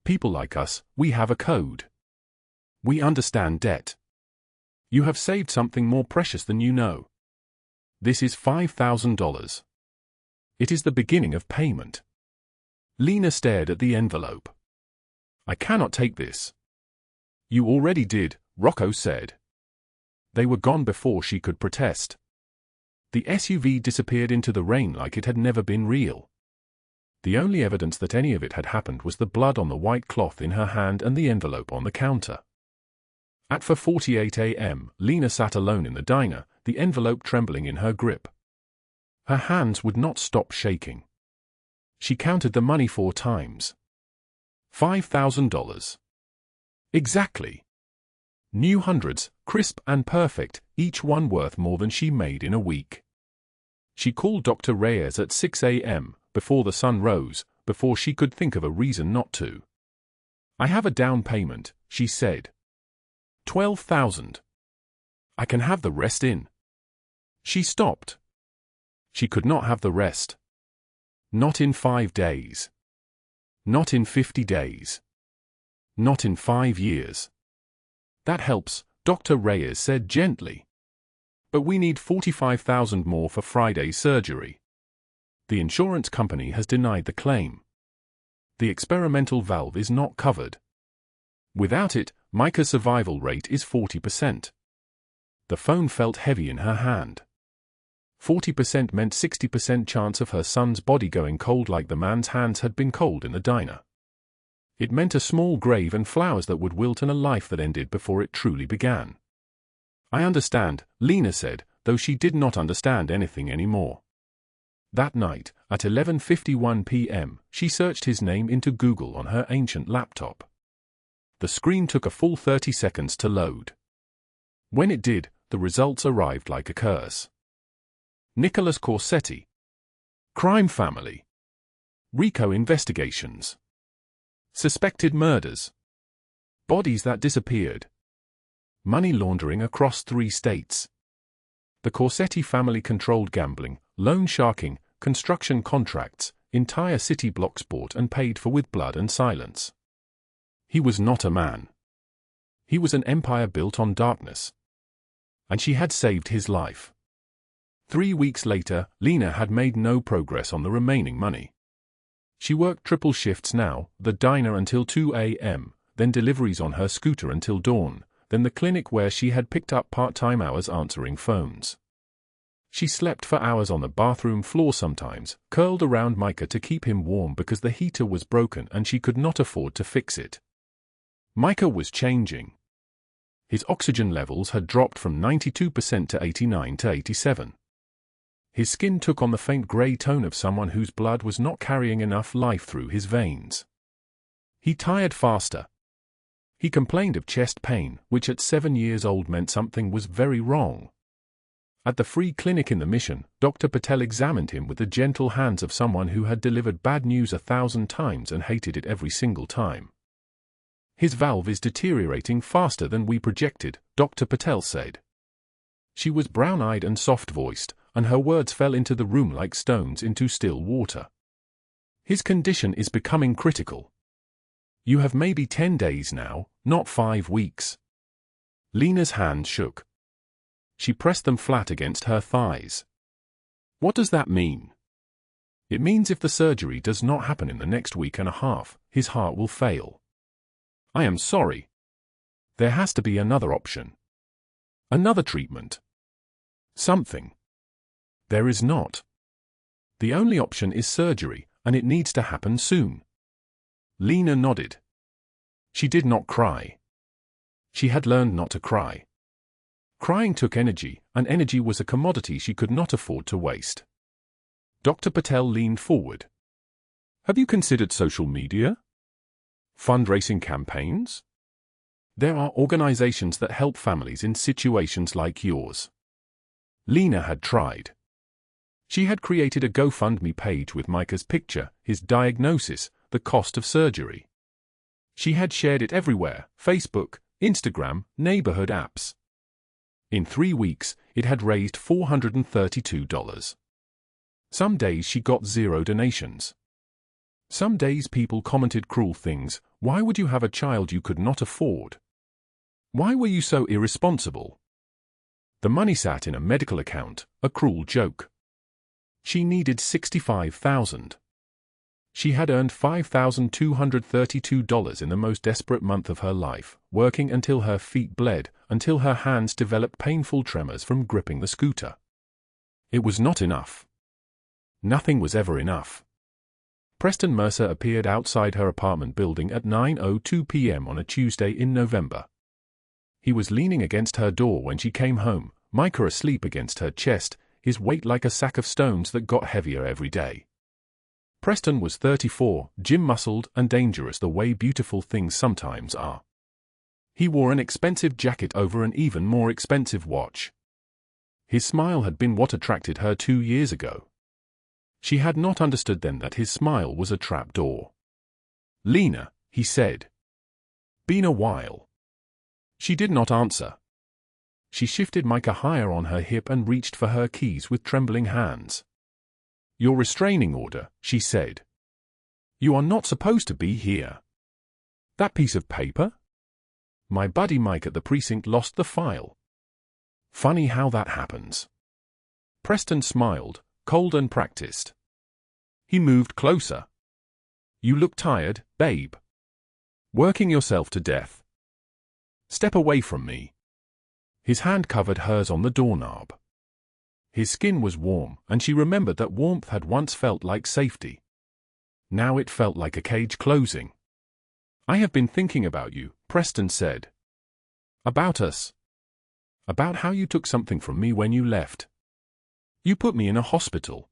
People like us, we have a code. We understand debt. You have saved something more precious than you know. This is $5,000. It is the beginning of payment." Lena stared at the envelope. "I cannot take this." "You already did," Rocco said. They were gone before she could protest. The SUV disappeared into the rain like it had never been real. The only evidence that any of it had happened was the blood on the white cloth in her hand and the envelope on the counter. At 4:48 a.m., Lena sat alone in the diner, the envelope trembling in her grip. Her hands would not stop shaking. She counted the money 4 times. $5,000. Exactly. New hundreds, crisp and perfect, each one worth more than she made in a week. She called Dr. Reyes at 6 a.m., before the sun rose, before she could think of a reason not to. "I have a down payment," she said. $12,000. "I can have the rest in." She stopped. She could not have the rest. Not in 5 days. Not in 50 days. Not in 5 years. "That helps," Dr. Reyes said gently. "But we need $45,000 more for Friday's surgery. The insurance company has denied the claim. The experimental valve is not covered. Without it, Micah's survival rate is 40%. The phone felt heavy in her hand. 40% meant 60% chance of her son's body going cold like the man's hands had been cold in the diner. It meant a small grave and flowers that would wilt and a life that ended before it truly began. I understand, Lena said, though she did not understand anything anymore. That night, at 11:51 p.m., she searched his name into Google on her ancient laptop. The screen took a full 30 seconds to load. When it did, the results arrived like a curse. Nicholas Corsetti. Crime family. RICO investigations. Suspected murders. Bodies that disappeared. Money laundering across 3 states. The Corsetti family controlled gambling, loan sharking, construction contracts, entire city blocks bought and paid for with blood and silence. He was not a man. He was an empire built on darkness. And she had saved his life. 3 weeks later, Lena had made no progress on the remaining money. She worked triple shifts now, the diner until 2 a.m., then deliveries on her scooter until dawn, then the clinic where she had picked up part-time hours answering phones. She slept for hours on the bathroom floor sometimes, curled around Micah to keep him warm because the heater was broken and she could not afford to fix it. Micah was changing. His oxygen levels had dropped from 92% to 89 to 87. His skin took on the faint grey tone of someone whose blood was not carrying enough life through his veins. He tired faster. He complained of chest pain, which at 7 years old meant something was very wrong. At the free clinic in the Mission, Dr. Patel examined him with the gentle hands of someone who had delivered bad news 1,000 times and hated it every single time. His valve is deteriorating faster than we projected, Dr. Patel said. She was brown-eyed and soft-voiced, and her words fell into the room like stones into still water. His condition is becoming critical. You have maybe 10 days now, not 5 weeks. Lena's hand shook. She pressed them flat against her thighs. What does that mean? It means if the surgery does not happen in the next week and a half, his heart will fail. I am sorry. There has to be another option. Another treatment. Something. There is not. The only option is surgery, and it needs to happen soon. Lena nodded. She did not cry. She had learned not to cry. Crying took energy, and energy was a commodity she could not afford to waste. Dr. Patel leaned forward. Have you considered social media? Fundraising campaigns? There are organizations that help families in situations like yours. Lena had tried. She had created a GoFundMe page with Micah's picture, his diagnosis, the cost of surgery. She had shared it everywhere, Facebook, Instagram, neighborhood apps. In 3 weeks, it had raised $432. Some days she got 0 donations. Some days people commented cruel things. Why would you have a child you could not afford? Why were you so irresponsible? The money sat in a medical account, a cruel joke. She needed $65,000. She had earned $5,232 in the most desperate month of her life, working until her feet bled, until her hands developed painful tremors from gripping the scooter. It was not enough. Nothing was ever enough. Preston Mercer appeared outside her apartment building at 9:02 p.m. on a Tuesday in November. He was leaning against her door when she came home, Micah asleep against her chest, his weight like a sack of stones that got heavier every day. Preston was 34, gym-muscled and dangerous the way beautiful things sometimes are. He wore an expensive jacket over an even more expensive watch. His smile had been what attracted her 2 years ago. She had not understood then that his smile was a trapdoor. Lena, he said. Been a while. She did not answer. She shifted Micah higher on her hip and reached for her keys with trembling hands. Your restraining order, she said. You are not supposed to be here. That piece of paper? My buddy Mike at the precinct lost the file. Funny how that happens. Preston smiled, cold and practiced. He moved closer. You look tired, babe. Working yourself to death. Step away from me. His hand covered hers on the doorknob. His skin was warm, and she remembered that warmth had once felt like safety. Now it felt like a cage closing. I have been thinking about you, Preston said. About us. About how you took something from me when you left. You put me in a hospital.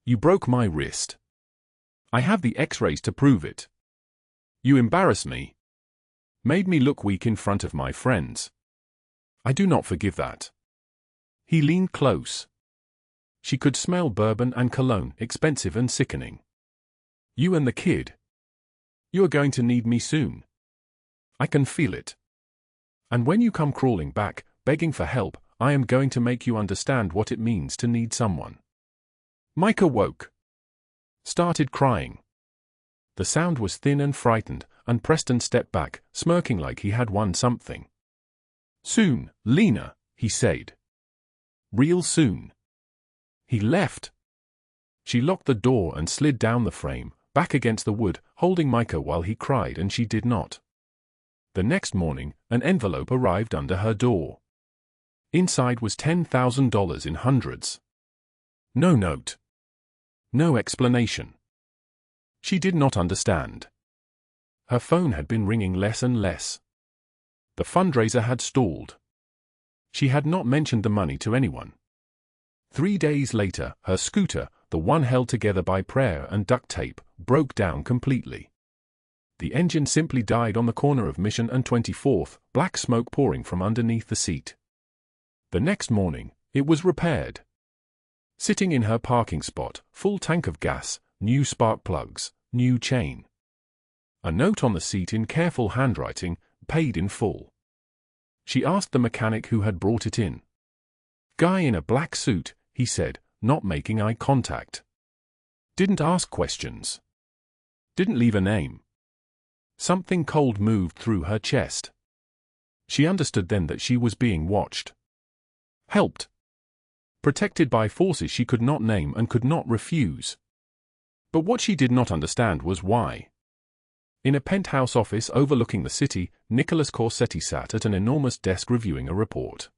You broke my wrist. I have the X-rays to prove it. You embarrassed me. Made me look weak in front of my friends. I do not forgive that. He leaned close. She could smell bourbon and cologne, expensive and sickening. You and the kid. You are going to need me soon. I can feel it. And when you come crawling back, begging for help, I am going to make you understand what it means to need someone. Micah woke. Started crying. The sound was thin and frightened, and Preston stepped back, smirking like he had won something. Soon, Lena, he said. Real soon. He left. She locked the door and slid down the frame, back against the wood, holding Micah while he cried, and she did not. The next morning, an envelope arrived under her door. Inside was $10,000 in hundreds. No note. No explanation. She did not understand. Her phone had been ringing less and less. The fundraiser had stalled. She had not mentioned the money to anyone. 3 days later, her scooter, the one held together by prayer and duct tape, broke down completely. The engine simply died on the corner of Mission and 24th, black smoke pouring from underneath the seat. The next morning, it was repaired. Sitting in her parking spot, full tank of gas, new spark plugs, new chain. A note on the seat in careful handwriting, paid in full. She asked the mechanic who had brought it in. Guy in a black suit, he said, not making eye contact. Didn't ask questions. Didn't leave a name. Something cold moved through her chest. She understood then that she was being watched. Helped. Protected by forces she could not name and could not refuse. But what she did not understand was why. In a penthouse office overlooking the city, Nicholas Corsetti sat at an enormous desk reviewing a report.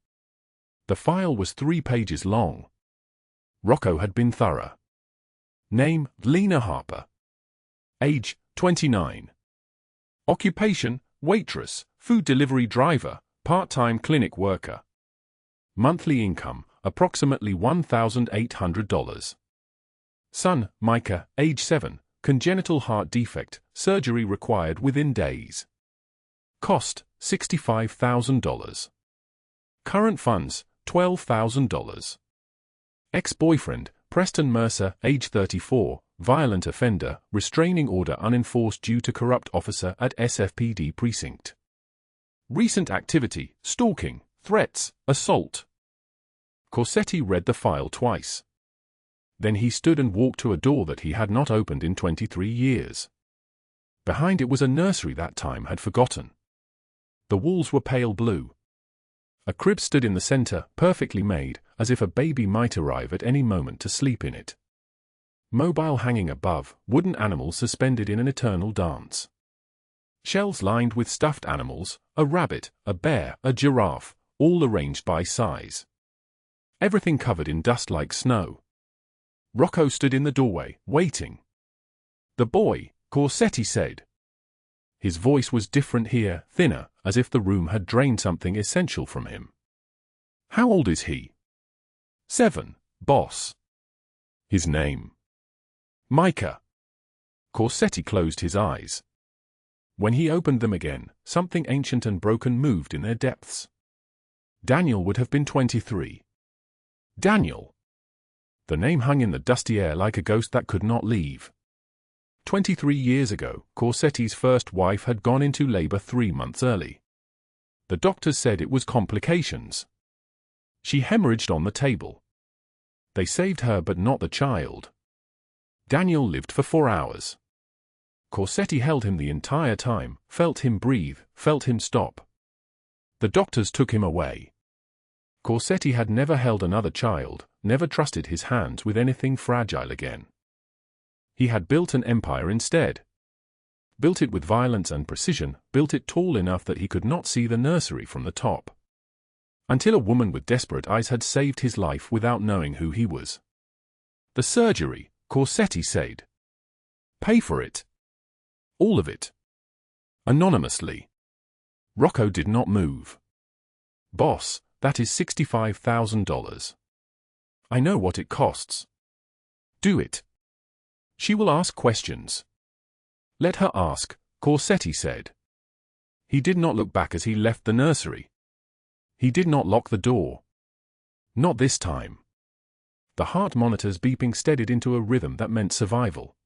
The file was 3 pages long. Rocco had been thorough. Name, Lena Harper. Age, 29. Occupation, waitress, food delivery driver, part-time clinic worker. Monthly income, approximately $1,800. Son, Micah, age 7, congenital heart defect, surgery required within days. Cost, $65,000. Current funds, $12,000. Ex-boyfriend, Preston Mercer, age 34, violent offender, restraining order unenforced due to corrupt officer at SFPD precinct. Recent activity, stalking, threats, assault. Corsetti read the file twice. Then he stood and walked to a door that he had not opened in 23 years. Behind it was a nursery that time had forgotten. The walls were pale blue. A crib stood in the center, perfectly made, as if a baby might arrive at any moment to sleep in it. Mobile hanging above, wooden animals suspended in an eternal dance. Shelves lined with stuffed animals, a rabbit, a bear, a giraffe, all arranged by size. Everything covered in dust like snow. Rocco stood in the doorway, waiting. The boy, Corsetti said. His voice was different here, thinner, as if the room had drained something essential from him. How old is he? 7, boss. His name? Micah. Corsetti closed his eyes. When he opened them again, something ancient and broken moved in their depths. Daniel would have been 23. Daniel. The name hung in the dusty air like a ghost that could not leave. 23 years ago, Corsetti's first wife had gone into labor 3 months early. The doctors said it was complications. She hemorrhaged on the table. They saved her but not the child. Daniel lived for 4 hours. Corsetti held him the entire time, felt him breathe, felt him stop. The doctors took him away. Corsetti had never held another child, never trusted his hands with anything fragile again. He had built an empire instead. Built it with violence and precision, built it tall enough that he could not see the nursery from the top. Until a woman with desperate eyes had saved his life without knowing who he was. The surgery, Corsetti said. Pay for it. All of it. Anonymously. Rocco did not move. Boss, that is $65,000. I know what it costs. Do it. She will ask questions. Let her ask, Corsetti said. He did not look back as he left the nursery. He did not lock the door. Not this time. The heart monitor's beeping steadied into a rhythm that meant survival.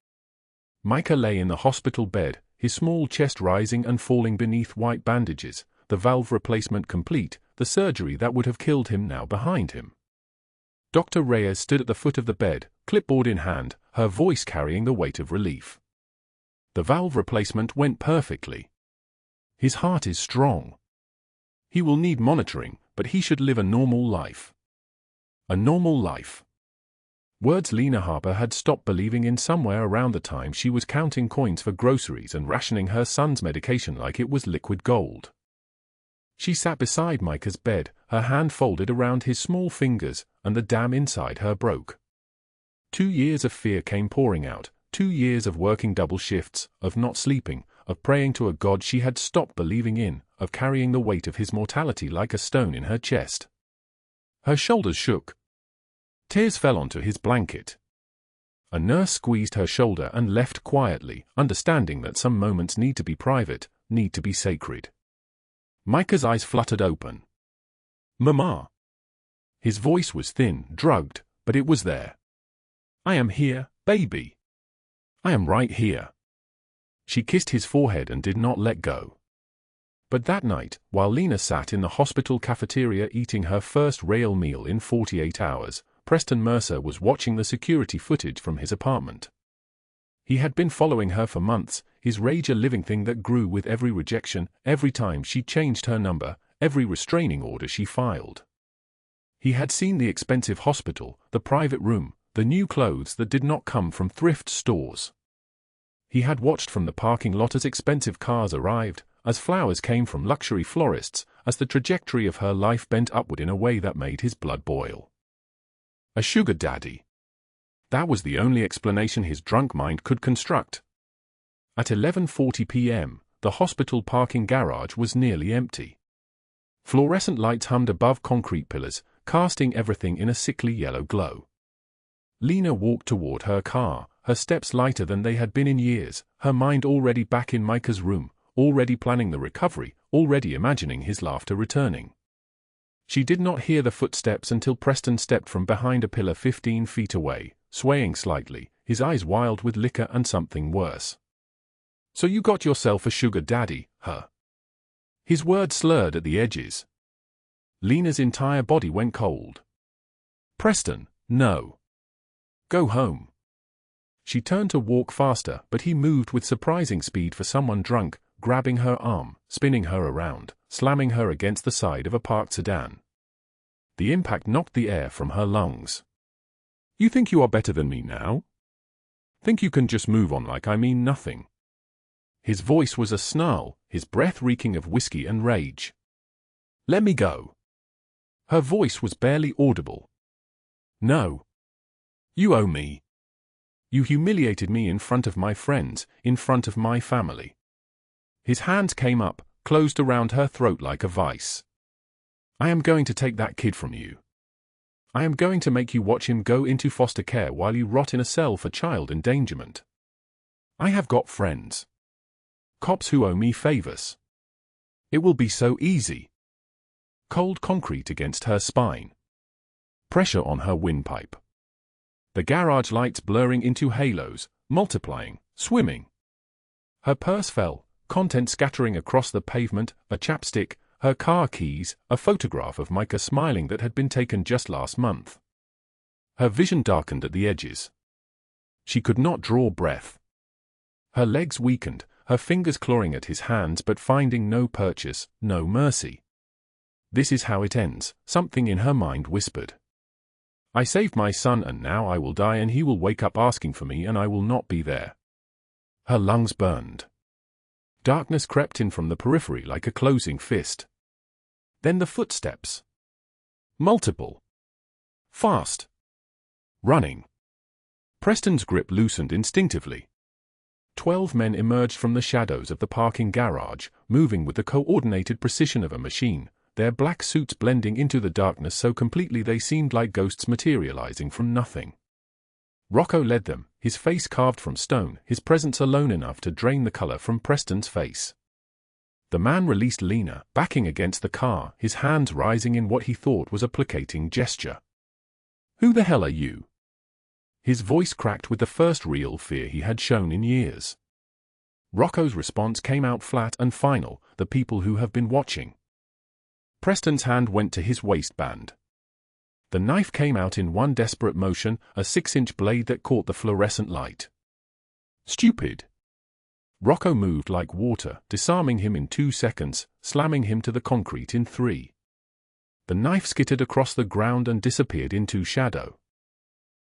Micah lay in the hospital bed, his small chest rising and falling beneath white bandages, the valve replacement complete, the surgery that would have killed him now behind him. Dr. Reyes stood at the foot of the bed, clipboard in hand, her voice carrying the weight of relief. The valve replacement went perfectly. His heart is strong. He will need monitoring, but he should live a normal life. A normal life. Words Lena Harper had stopped believing in somewhere around the time she was counting coins for groceries and rationing her son's medication like it was liquid gold. She sat beside Micah's bed, her hand folded around his small fingers, and the dam inside her broke. 2 years of fear came pouring out, 2 years of working double shifts, of not sleeping, of praying to a God she had stopped believing in, of carrying the weight of his mortality like a stone in her chest. Her shoulders shook. Tears fell onto his blanket. A nurse squeezed her shoulder and left quietly, understanding that some moments need to be private, need to be sacred. Micah's eyes fluttered open. Mama. His voice was thin, drugged, but it was there. I am here, baby. I am right here. She kissed his forehead and did not let go. But that night, while Lena sat in the hospital cafeteria eating her first real meal in 48 hours, Preston Mercer was watching the security footage from his apartment. He had been following her for months, his rage a living thing that grew with every rejection, every time she changed her number, every restraining order she filed. He had seen the expensive hospital, the private room, the new clothes that did not come from thrift stores. He had watched from the parking lot as expensive cars arrived, as flowers came from luxury florists, as the trajectory of her life bent upward in a way that made his blood boil. A sugar daddy. That was the only explanation his drunk mind could construct. At 11:40 p.m., the hospital parking garage was nearly empty. Fluorescent lights hummed above concrete pillars, casting everything in a sickly yellow glow. Lena walked toward her car, her steps lighter than they had been in years, her mind already back in Micah's room, already planning the recovery, already imagining his laughter returning. She did not hear the footsteps until Preston stepped from behind a pillar 15 feet away, swaying slightly, his eyes wild with liquor and something worse. So you got yourself a sugar daddy, huh? His words slurred at the edges. Lena's entire body went cold. Preston, no. Go home. She turned to walk faster, but he moved with surprising speed for someone drunk, grabbing her arm, spinning her around, slamming her against the side of a parked sedan. The impact knocked the air from her lungs. You think you are better than me now? Think you can just move on like I mean nothing? His voice was a snarl, his breath reeking of whiskey and rage. Let me go. Her voice was barely audible. No. You owe me. You humiliated me in front of my friends, in front of my family. His hands came up, closed around her throat like a vice. I am going to take that kid from you. I am going to make you watch him go into foster care while you rot in a cell for child endangerment. I have got friends. Cops who owe me favors. It will be so easy. Cold concrete against her spine. Pressure on her windpipe. The garage lights blurring into halos, multiplying, swimming. Her purse fell, content scattering across the pavement, a chapstick, her car keys, a photograph of Micah smiling that had been taken just last month. Her vision darkened at the edges. She could not draw breath. Her legs weakened, her fingers clawing at his hands but finding no purchase, no mercy. This is how it ends, something in her mind whispered. I saved my son and now I will die and he will wake up asking for me and I will not be there. Her lungs burned. Darkness crept in from the periphery like a closing fist. Then the footsteps. Multiple. Fast. Running. Preston's grip loosened instinctively. 12 men emerged from the shadows of the parking garage, moving with the coordinated precision of a machine, their black suits blending into the darkness so completely they seemed like ghosts materializing from nothing. Rocco led them, his face carved from stone, his presence alone enough to drain the color from Preston's face. The man released Lena, backing against the car, his hands rising in what he thought was a placating gesture. "Who the hell are you?" His voice cracked with the first real fear he had shown in years. Rocco's response came out flat and final, "The people who have been watching." Preston's hand went to his waistband. The knife came out in one desperate motion, a 6-inch blade that caught the fluorescent light. "Stupid." Rocco moved like water, disarming him in 2 seconds, slamming him to the concrete in 3. The knife skittered across the ground and disappeared into shadow.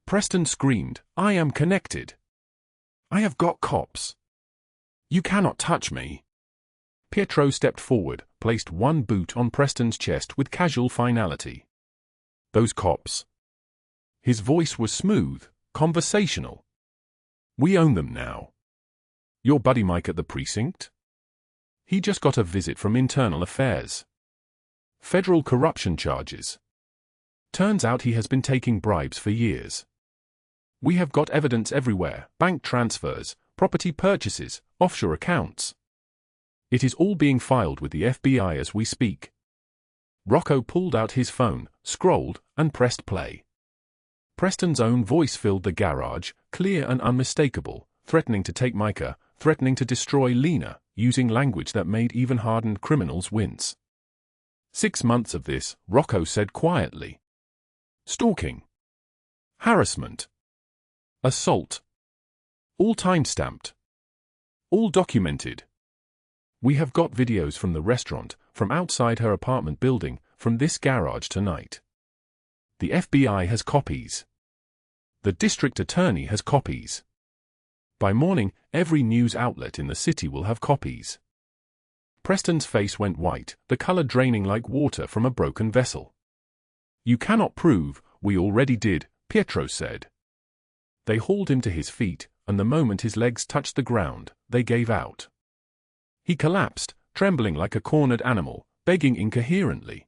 Preston screamed, "I am connected. I have got cops. You cannot touch me." Pietro stepped forward, placed one boot on Preston's chest with casual finality. "Those cops." His voice was smooth, conversational. "We own them now. Your buddy Mike at the precinct? He just got a visit from Internal Affairs. Federal corruption charges. Turns out he has been taking bribes for years. We have got evidence everywhere, bank transfers, property purchases, offshore accounts. It is all being filed with the FBI as we speak." Rocco pulled out his phone, scrolled, and pressed play. Preston's own voice filled the garage, clear and unmistakable, threatening to take Micah, threatening to destroy Lena, using language that made even hardened criminals wince. 6 months of this, Rocco said quietly. Stalking. Harassment. Assault. All time-stamped. All documented. We have got videos from the restaurant, from outside her apartment building, from this garage tonight. The FBI has copies. The district attorney has copies. By morning, every news outlet in the city will have copies. Preston's face went white, the color draining like water from a broken vessel. "You cannot prove, we already did," Pietro said. They hauled him to his feet, and the moment his legs touched the ground, they gave out. He collapsed, trembling like a cornered animal, begging incoherently.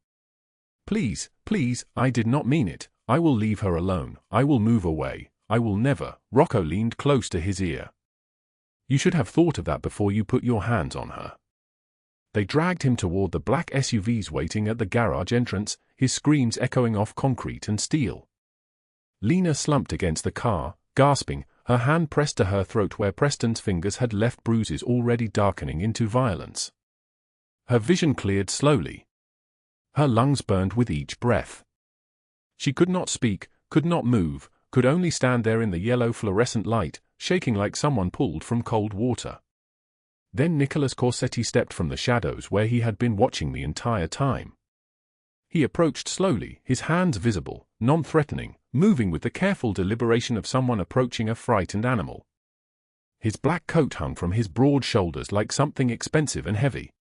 "Please, please, I did not mean it. I will leave her alone. I will move away. I will never." Rocco leaned close to his ear. "You should have thought of that before you put your hands on her." They dragged him toward the black SUVs waiting at the garage entrance, his screams echoing off concrete and steel. Lena slumped against the car, gasping, her hand pressed to her throat where Preston's fingers had left bruises already darkening into violence. Her vision cleared slowly. Her lungs burned with each breath. She could not speak, could not move, could only stand there in the yellow fluorescent light, shaking like someone pulled from cold water. Then Nicholas Corsetti stepped from the shadows where he had been watching the entire time. He approached slowly, his hands visible, non-threatening, moving with the careful deliberation of someone approaching a frightened animal. His black coat hung from his broad shoulders like something expensive and heavy.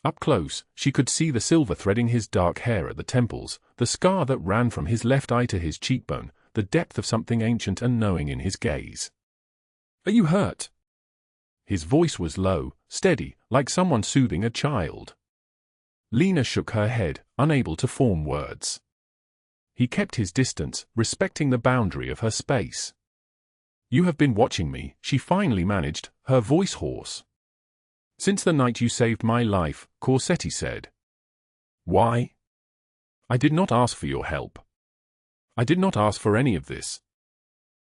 Up close, she could see the silver threading his dark hair at the temples, the scar that ran from his left eye to his cheekbone, the depth of something ancient and knowing in his gaze. "Are you hurt?" His voice was low, steady, like someone soothing a child. Lena shook her head, unable to form words. He kept his distance, respecting the boundary of her space. "You have been watching me," she finally managed, her voice hoarse. "Since the night you saved my life," Corsetti said. "Why?" "I did not ask for your help. I did not ask for any of this."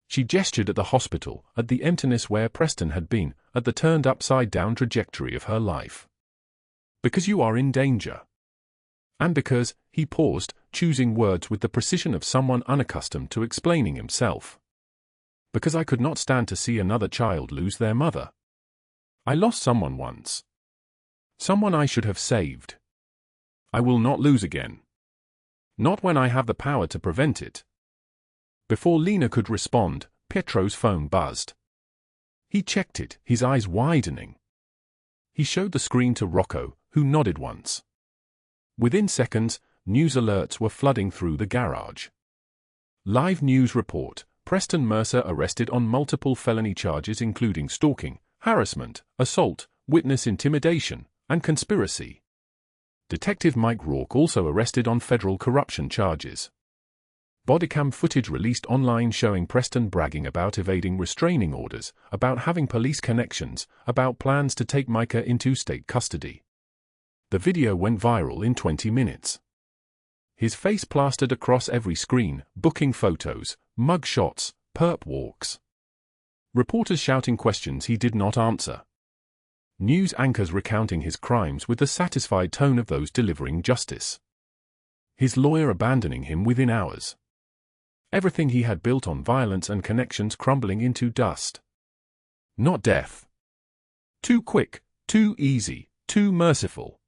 She gestured at the hospital, at the emptiness where Preston had been, at the turned upside-down trajectory of her life. "Because you are in danger. And because," he paused, choosing words with the precision of someone unaccustomed to explaining himself. "Because I could not stand to see another child lose their mother. I lost someone once. Someone I should have saved. I will not lose again. Not when I have the power to prevent it." Before Lena could respond, Pietro's phone buzzed. He checked it, his eyes widening. He showed the screen to Rocco, who nodded once. Within seconds, news alerts were flooding through the garage. Live news report: Preston Mercer arrested on multiple felony charges including stalking, harassment, assault, witness intimidation, and conspiracy. Detective Mike Rourke also arrested on federal corruption charges. Bodycam footage released online showing Preston bragging about evading restraining orders, about having police connections, about plans to take Micah into state custody. The video went viral in 20 minutes. His face plastered across every screen, booking photos, mug shots, perp walks. Reporters shouting questions he did not answer. News anchors recounting his crimes with the satisfied tone of those delivering justice. His lawyer abandoning him within hours. Everything he had built on violence and connections crumbling into dust. Not death. Too quick, too easy, too merciful.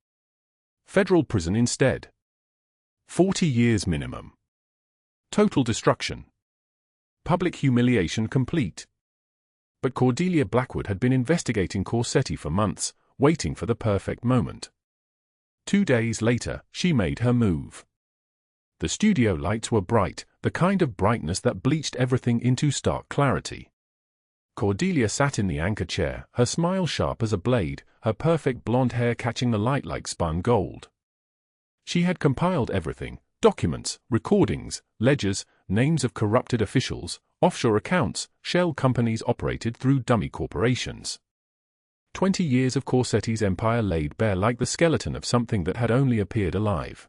Federal prison instead. 40 years minimum. Total destruction. Public humiliation complete. But Cordelia Blackwood had been investigating Corsetti for months, waiting for the perfect moment. 2 days later, she made her move. The studio lights were bright, the kind of brightness that bleached everything into stark clarity. Cordelia sat in the anchor chair, her smile sharp as a blade, her perfect blonde hair catching the light like spun gold. She had compiled everything: documents, recordings, ledgers, names of corrupted officials, offshore accounts, shell companies operated through dummy corporations. 20 years of Corsetti's empire laid bare like the skeleton of something that had only appeared alive.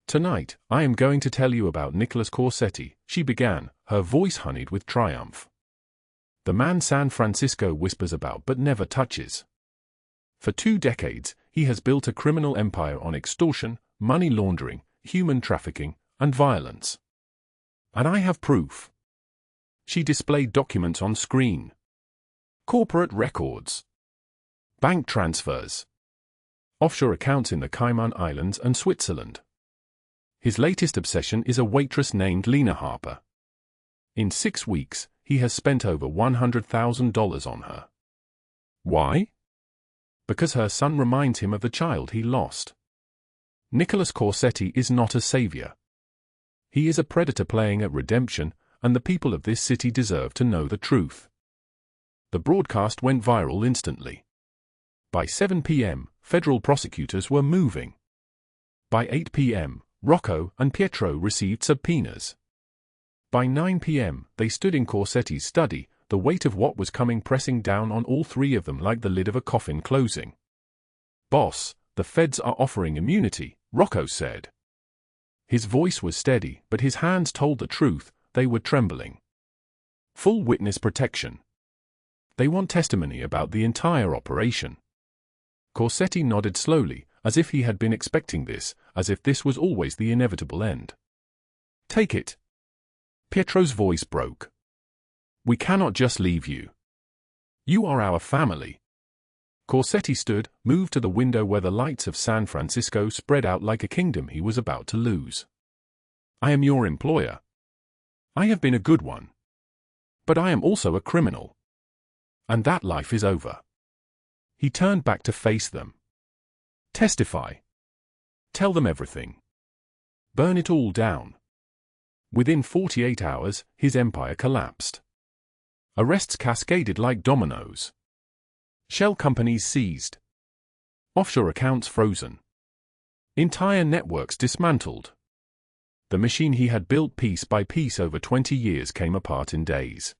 "Tonight, I am going to tell you about Nicholas Corsetti," she began, her voice honeyed with triumph. "The man San Francisco whispers about but never touches. For 2 decades, he has built a criminal empire on extortion, money laundering, human trafficking, and violence. And I have proof." She displayed documents on screen. Corporate records. Bank transfers. Offshore accounts in the Cayman Islands and Switzerland. His latest obsession is a waitress named Lena Harper. In 6 weeks, he has spent over $100,000 on her. Why? Because her son reminds him of the child he lost. Nicholas Corsetti is not a savior. He is a predator playing at redemption, and the people of this city deserve to know the truth. The broadcast went viral instantly. By 7 p.m., federal prosecutors were moving. By 8 p.m., Rocco and Pietro received subpoenas. By 9 p.m., they stood in Corsetti's study, the weight of what was coming pressing down on all 3 of them like the lid of a coffin closing. "Boss, the feds are offering immunity," Rocco said. His voice was steady, but his hands told the truth, they were trembling. "Full witness protection. They want testimony about the entire operation." Corsetti nodded slowly, as if he had been expecting this, as if this was always the inevitable end. "Take it." Pietro's voice broke. "We cannot just leave you. You are our family." Corsetti stood, moved to the window where the lights of San Francisco spread out like a kingdom he was about to lose. "I am your employer. I have been a good one. But I am also a criminal. And that life is over." He turned back to face them. "Testify. Tell them everything. Burn it all down." Within 48 hours, his empire collapsed. Arrests cascaded like dominoes. Shell companies seized. Offshore accounts frozen. Entire networks dismantled. The machine he had built piece by piece over 20 years came apart in days.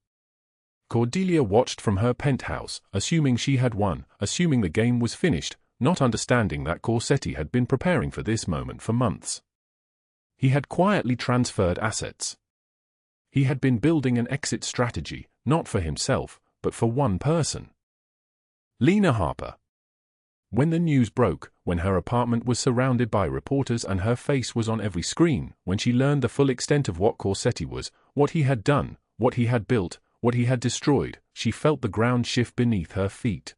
Cordelia watched from her penthouse, assuming she had won, assuming the game was finished, not understanding that Corsetti had been preparing for this moment for months. He had quietly transferred assets. He had been building an exit strategy, not for himself, but for one person. Lena Harper. When the news broke, when her apartment was surrounded by reporters and her face was on every screen, when she learned the full extent of what Corsetti was, what he had done, what he had built, what he had destroyed, she felt the ground shift beneath her feet.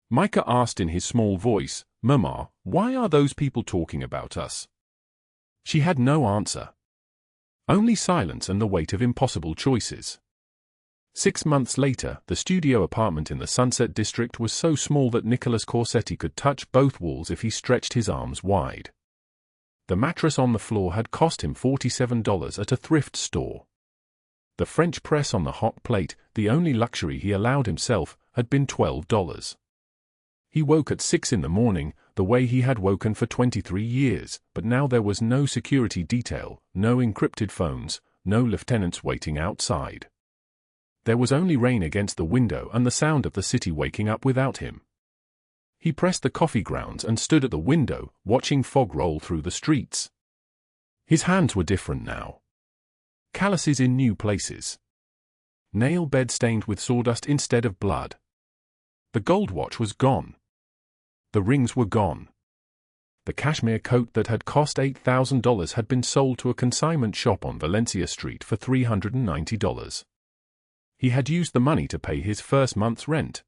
Micah asked in his small voice, "Mama, why are those people talking about us?" She had no answer. Only silence and the weight of impossible choices. 6 months later, the studio apartment in the Sunset District was so small that Nicholas Corsetti could touch both walls if he stretched his arms wide. The mattress on the floor had cost him $47 at a thrift store. The French press on the hot plate, the only luxury he allowed himself, had been $12. He woke at 6 in the morning, the way he had woken for 23 years, but now there was no security detail, no encrypted phones, no lieutenants waiting outside. There was only rain against the window and the sound of the city waking up without him. He pressed the coffee grounds and stood at the window, watching fog roll through the streets. His hands were different now. Calluses in new places. Nail bed stained with sawdust instead of blood. The gold watch was gone. The rings were gone. The cashmere coat that had cost $8,000 had been sold to a consignment shop on Valencia Street for $390. He had used the money to pay his first month's rent.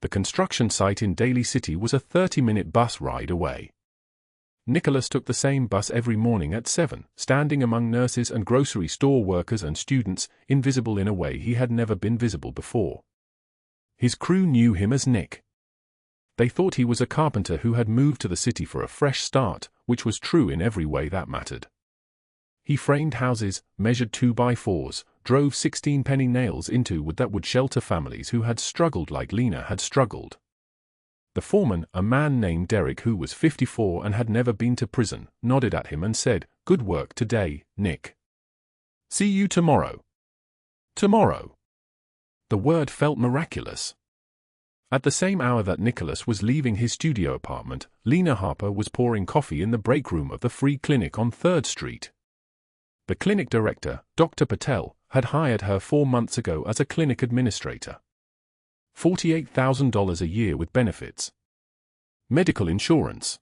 The construction site in Daly City was a 30-minute bus ride away. Nicholas took the same bus every morning at 7, standing among nurses and grocery store workers and students, invisible in a way he had never been visible before. His crew knew him as Nick. They thought he was a carpenter who had moved to the city for a fresh start, which was true in every way that mattered. He framed houses, measured 2x4s, drove 16-penny nails into wood that would shelter families who had struggled like Lena had struggled. The foreman, a man named Derek who was 54 and had never been to prison, nodded at him and said, "Good work today, Nick. See you tomorrow." Tomorrow. The word felt miraculous. At the same hour that Nicholas was leaving his studio apartment, Lena Harper was pouring coffee in the break room of the free clinic on 3rd Street. The clinic director, Dr. Patel, had hired her 4 months ago as a clinic administrator. $48,000 a year with benefits. Medical insurance.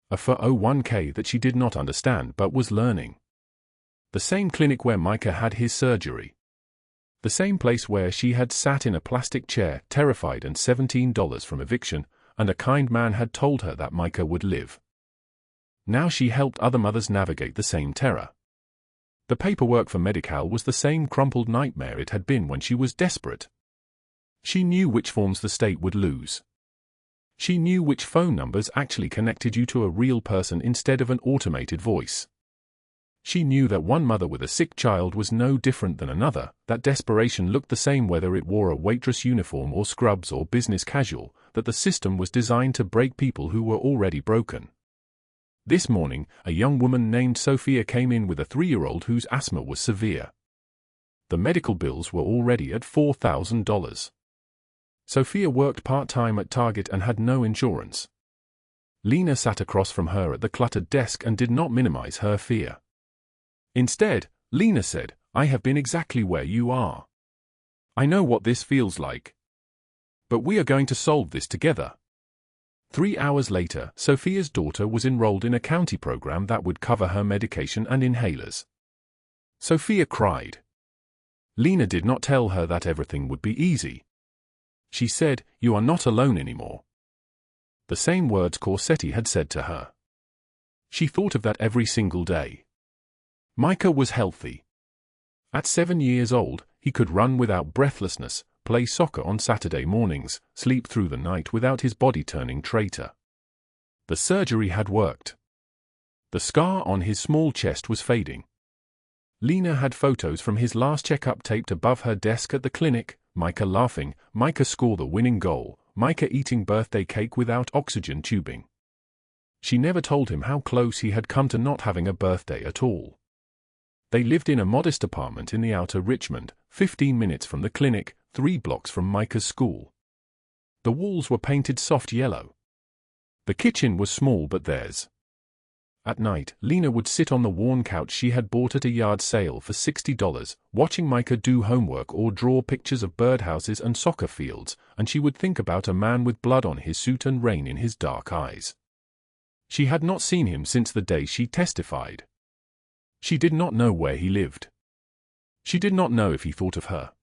A 401k that she did not understand but was learning. The same clinic where Micah had his surgery. The same place where she had sat in a plastic chair, terrified and $17 from eviction, and a kind man had told her that Micah would live. Now she helped other mothers navigate the same terror. The paperwork for Medi-Cal was the same crumpled nightmare it had been when she was desperate. She knew which forms the state would lose. She knew which phone numbers actually connected you to a real person instead of an automated voice. She knew that one mother with a sick child was no different than another, that desperation looked the same whether it wore a waitress uniform or scrubs or business casual, that the system was designed to break people who were already broken. This morning, a young woman named Sophia came in with a 3-year-old whose asthma was severe. The medical bills were already at $4,000. Sophia worked part-time at Target and had no insurance. Lena sat across from her at the cluttered desk and did not minimize her fear. Instead, Lena said, "I have been exactly where you are. I know what this feels like. But we are going to solve this together." 3 hours later, Sophia's daughter was enrolled in a county program that would cover her medication and inhalers. Sophia cried. Lena did not tell her that everything would be easy. She said, "You are not alone anymore." The same words Corsetti had said to her. She thought of that every single day. Micah was healthy. At 7 years old, he could run without breathlessness, play soccer on Saturday mornings, sleep through the night without his body turning traitor. The surgery had worked. The scar on his small chest was fading. Lena had photos from his last checkup taped above her desk at the clinic, Micah laughing, Micah score the winning goal, Micah eating birthday cake without oxygen tubing. She never told him how close he had come to not having a birthday at all. They lived in a modest apartment in the outer Richmond, 15 minutes from the clinic, 3 blocks from Micah's school. The walls were painted soft yellow. The kitchen was small but theirs. At night, Lena would sit on the worn couch she had bought at a yard sale for $60, watching Micah do homework or draw pictures of birdhouses and soccer fields, and she would think about a man with blood on his suit and rain in his dark eyes. She had not seen him since the day she testified. She did not know where he lived. She did not know if he thought of her.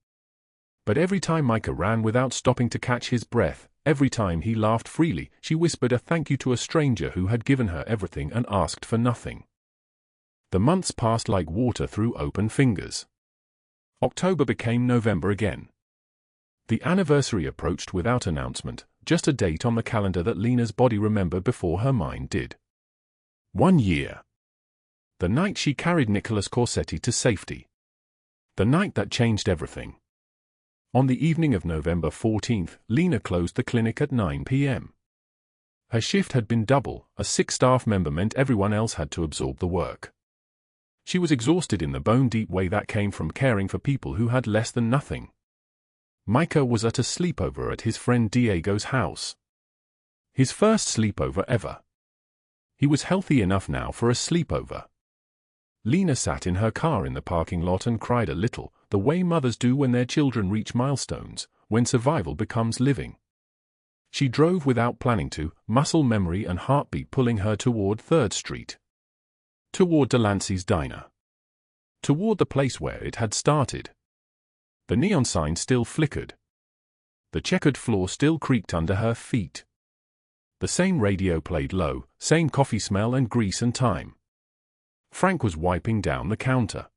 But every time Micah ran without stopping to catch his breath, every time he laughed freely, she whispered a thank you to a stranger who had given her everything and asked for nothing. The months passed like water through open fingers. October became November again. The anniversary approached without announcement, just a date on the calendar that Lena's body remembered before her mind did. 1 year. The night she carried Nicholas Corsetti to safety. The night that changed everything. On the evening of November 14th, Lena closed the clinic at 9 p.m. Her shift had been double. A sick staff member meant everyone else had to absorb the work. She was exhausted in the bone-deep way that came from caring for people who had less than nothing. Micah was at a sleepover at his friend Diego's house. His first sleepover ever. He was healthy enough now for a sleepover. Lena sat in her car in the parking lot and cried a little, the way mothers do when their children reach milestones, when survival becomes living. She drove without planning to, muscle memory and heartbeat pulling her toward 3rd Street. Toward Delancey's diner. Toward the place where it had started. The neon sign still flickered. The checkered floor still creaked under her feet. The same radio played low, same coffee smell and grease and time. Frank was wiping down the counter.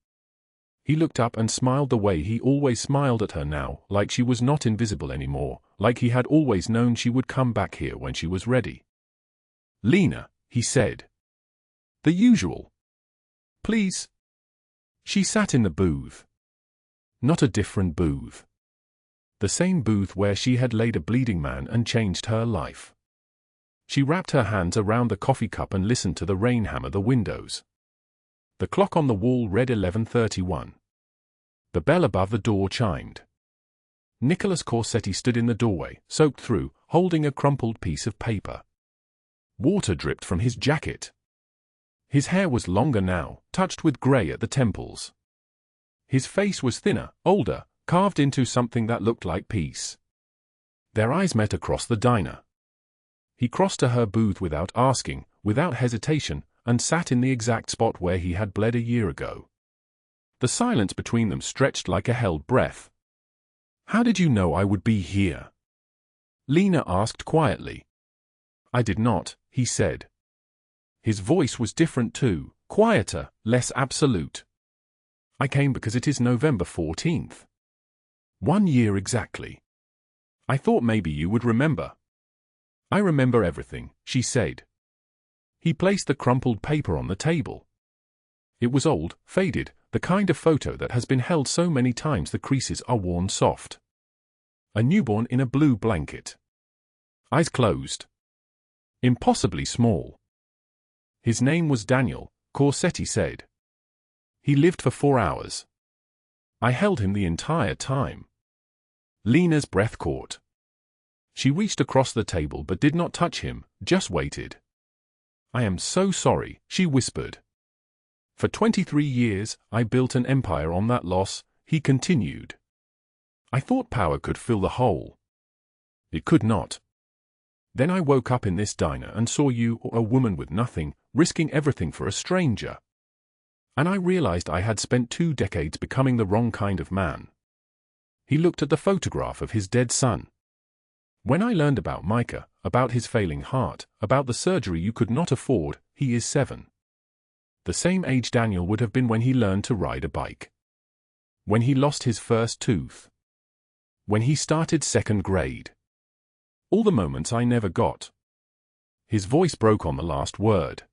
He looked up and smiled the way he always smiled at her now, like she was not invisible anymore, like he had always known she would come back here when she was ready. "Lena," he said. "The usual. Please." She sat in the booth. Not a different booth. The same booth where she had laid a bleeding man and changed her life. She wrapped her hands around the coffee cup and listened to the rain hammer the windows. The clock on the wall read 11:31. The bell above the door chimed. Nicholas Corsetti stood in the doorway, soaked through, holding a crumpled piece of paper. Water dripped from his jacket. His hair was longer now, touched with gray at the temples. His face was thinner, older, carved into something that looked like peace. Their eyes met across the diner. He crossed to her booth without asking, without hesitation, and sat in the exact spot where he had bled a year ago. The silence between them stretched like a held breath. "How did you know I would be here?" Lena asked quietly. "I did not," he said. His voice was different too, quieter, less absolute. "I came because it is November 14th. 1 year exactly. I thought maybe you would remember." "I remember everything," she said. He placed the crumpled paper on the table. It was old, faded, the kind of photo that has been held so many times the creases are worn soft. A newborn in a blue blanket. Eyes closed. Impossibly small. His name was Daniel, Corsetti said. He lived for 4 hours. I held him the entire time. Lena's breath caught. She reached across the table but did not touch him, just waited. "I am so sorry," she whispered. "For 23 years, I built an empire on that loss," he continued. "I thought power could fill the hole. It could not. Then I woke up in this diner and saw you, a woman with nothing, risking everything for a stranger. And I realized I had spent 2 decades becoming the wrong kind of man." He looked at the photograph of his dead son. "When I learned about Micah, about his failing heart, about the surgery you could not afford, he is 7. The same age Daniel would have been when he learned to ride a bike. When he lost his first tooth. When he started 2nd grade. All the moments I never got." His voice broke on the last word.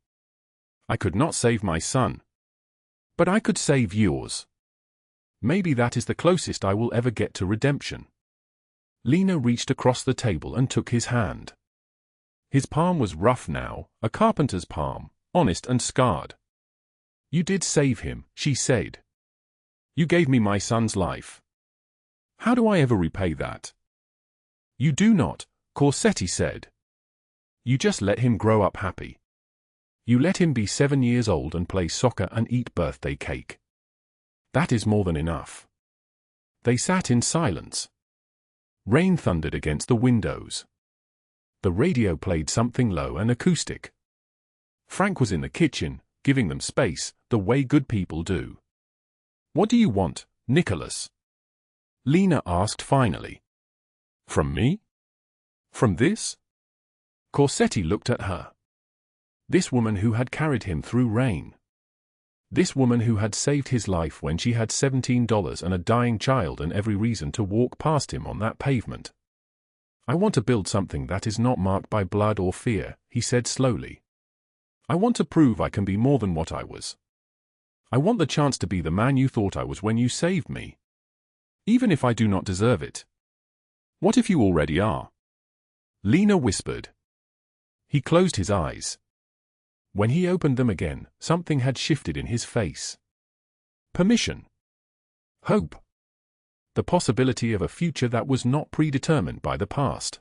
"I could not save my son. But I could save yours. Maybe that is the closest I will ever get to redemption." Lena reached across the table and took his hand. His palm was rough now, a carpenter's palm, honest and scarred. "You did save him," she said. "You gave me my son's life. How do I ever repay that?" "You do not," Corsetti said. "You just let him grow up happy. You let him be 7 years old and play soccer and eat birthday cake. That is more than enough." They sat in silence. Rain thundered against the windows. The radio played something low and acoustic. Frank was in the kitchen, giving them space, the way good people do. "What do you want, Nicholas?" Lena asked finally. "From me? From this?" Corsetti looked at her. This woman who had carried him through rain. This woman who had saved his life when she had $17 and a dying child and every reason to walk past him on that pavement. "I want to build something that is not marked by blood or fear," he said slowly. "I want to prove I can be more than what I was. I want the chance to be the man you thought I was when you saved me. Even if I do not deserve it. What if you already are? Lena whispered. He closed his eyes. When he opened them again, something had shifted in his face. Permission. Hope. The possibility of a future that was not predetermined by the past.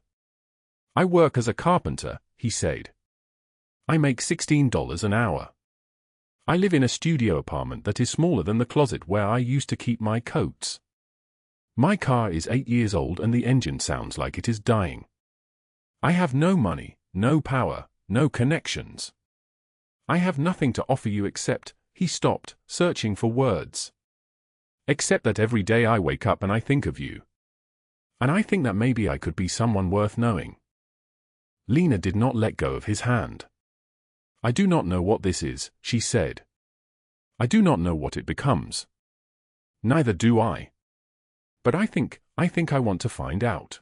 I work as a carpenter, he said. I make $16 an hour. I live in a studio apartment that is smaller than the closet where I used to keep my coats. My car is 8 years old and the engine sounds like it is dying. I have no money, no power, no connections. I have nothing to offer you except, he stopped, searching for words. Except that every day I wake up and I think of you. And I think that maybe I could be someone worth knowing. Lena did not let go of his hand. I do not know what this is, she said. I do not know what it becomes. Neither do I. But I think I want to find out.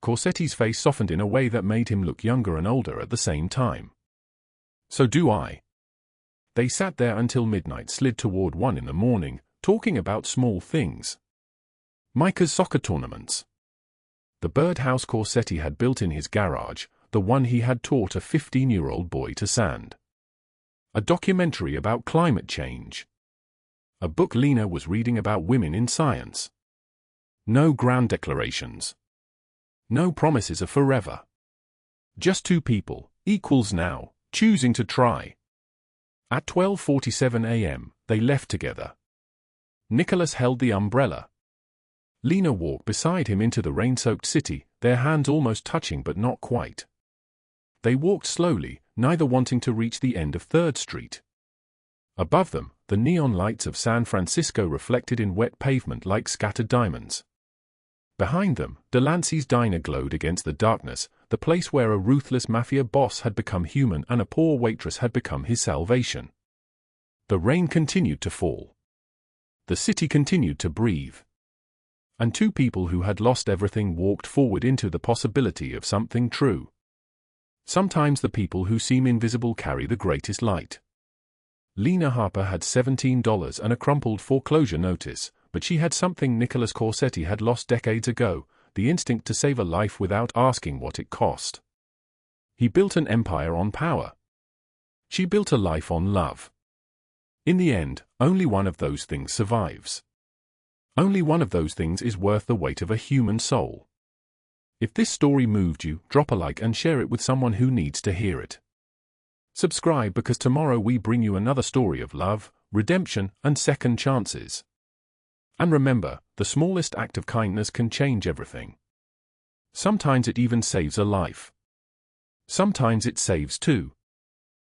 Corsetti's face softened in a way that made him look younger and older at the same time. So do I. They sat there until midnight slid toward 1 in the morning, talking about small things. Micah's soccer tournaments. The birdhouse Corsetti had built in his garage, the one he had taught a 15-year-old boy to sand. A documentary about climate change. A book Lena was reading about women in science. No grand declarations. No promises of forever. Just 2 people, equals now, choosing to try. At 12:47 a.m., they left together. Nicholas held the umbrella. Lena walked beside him into the rain-soaked city, their hands almost touching but not quite. They walked slowly, neither wanting to reach the end of 3rd Street. Above them, the neon lights of San Francisco reflected in wet pavement like scattered diamonds. Behind them, Delancey's diner glowed against the darkness, the place where a ruthless mafia boss had become human and a poor waitress had become his salvation. The rain continued to fall. The city continued to breathe. And 2 people who had lost everything walked forward into the possibility of something true. Sometimes the people who seem invisible carry the greatest light. Lena Harper had $17 and a crumpled foreclosure notice, but she had something Nicholas Corsetti had lost decades ago, the instinct to save a life without asking what it cost. He built an empire on power. She built a life on love. In the end, only one of those things survives. Only one of those things is worth the weight of a human soul. If this story moved you, drop a like and share it with someone who needs to hear it. Subscribe because tomorrow we bring you another story of love, redemption, and second chances. And remember, the smallest act of kindness can change everything. Sometimes it even saves a life. Sometimes it saves 2.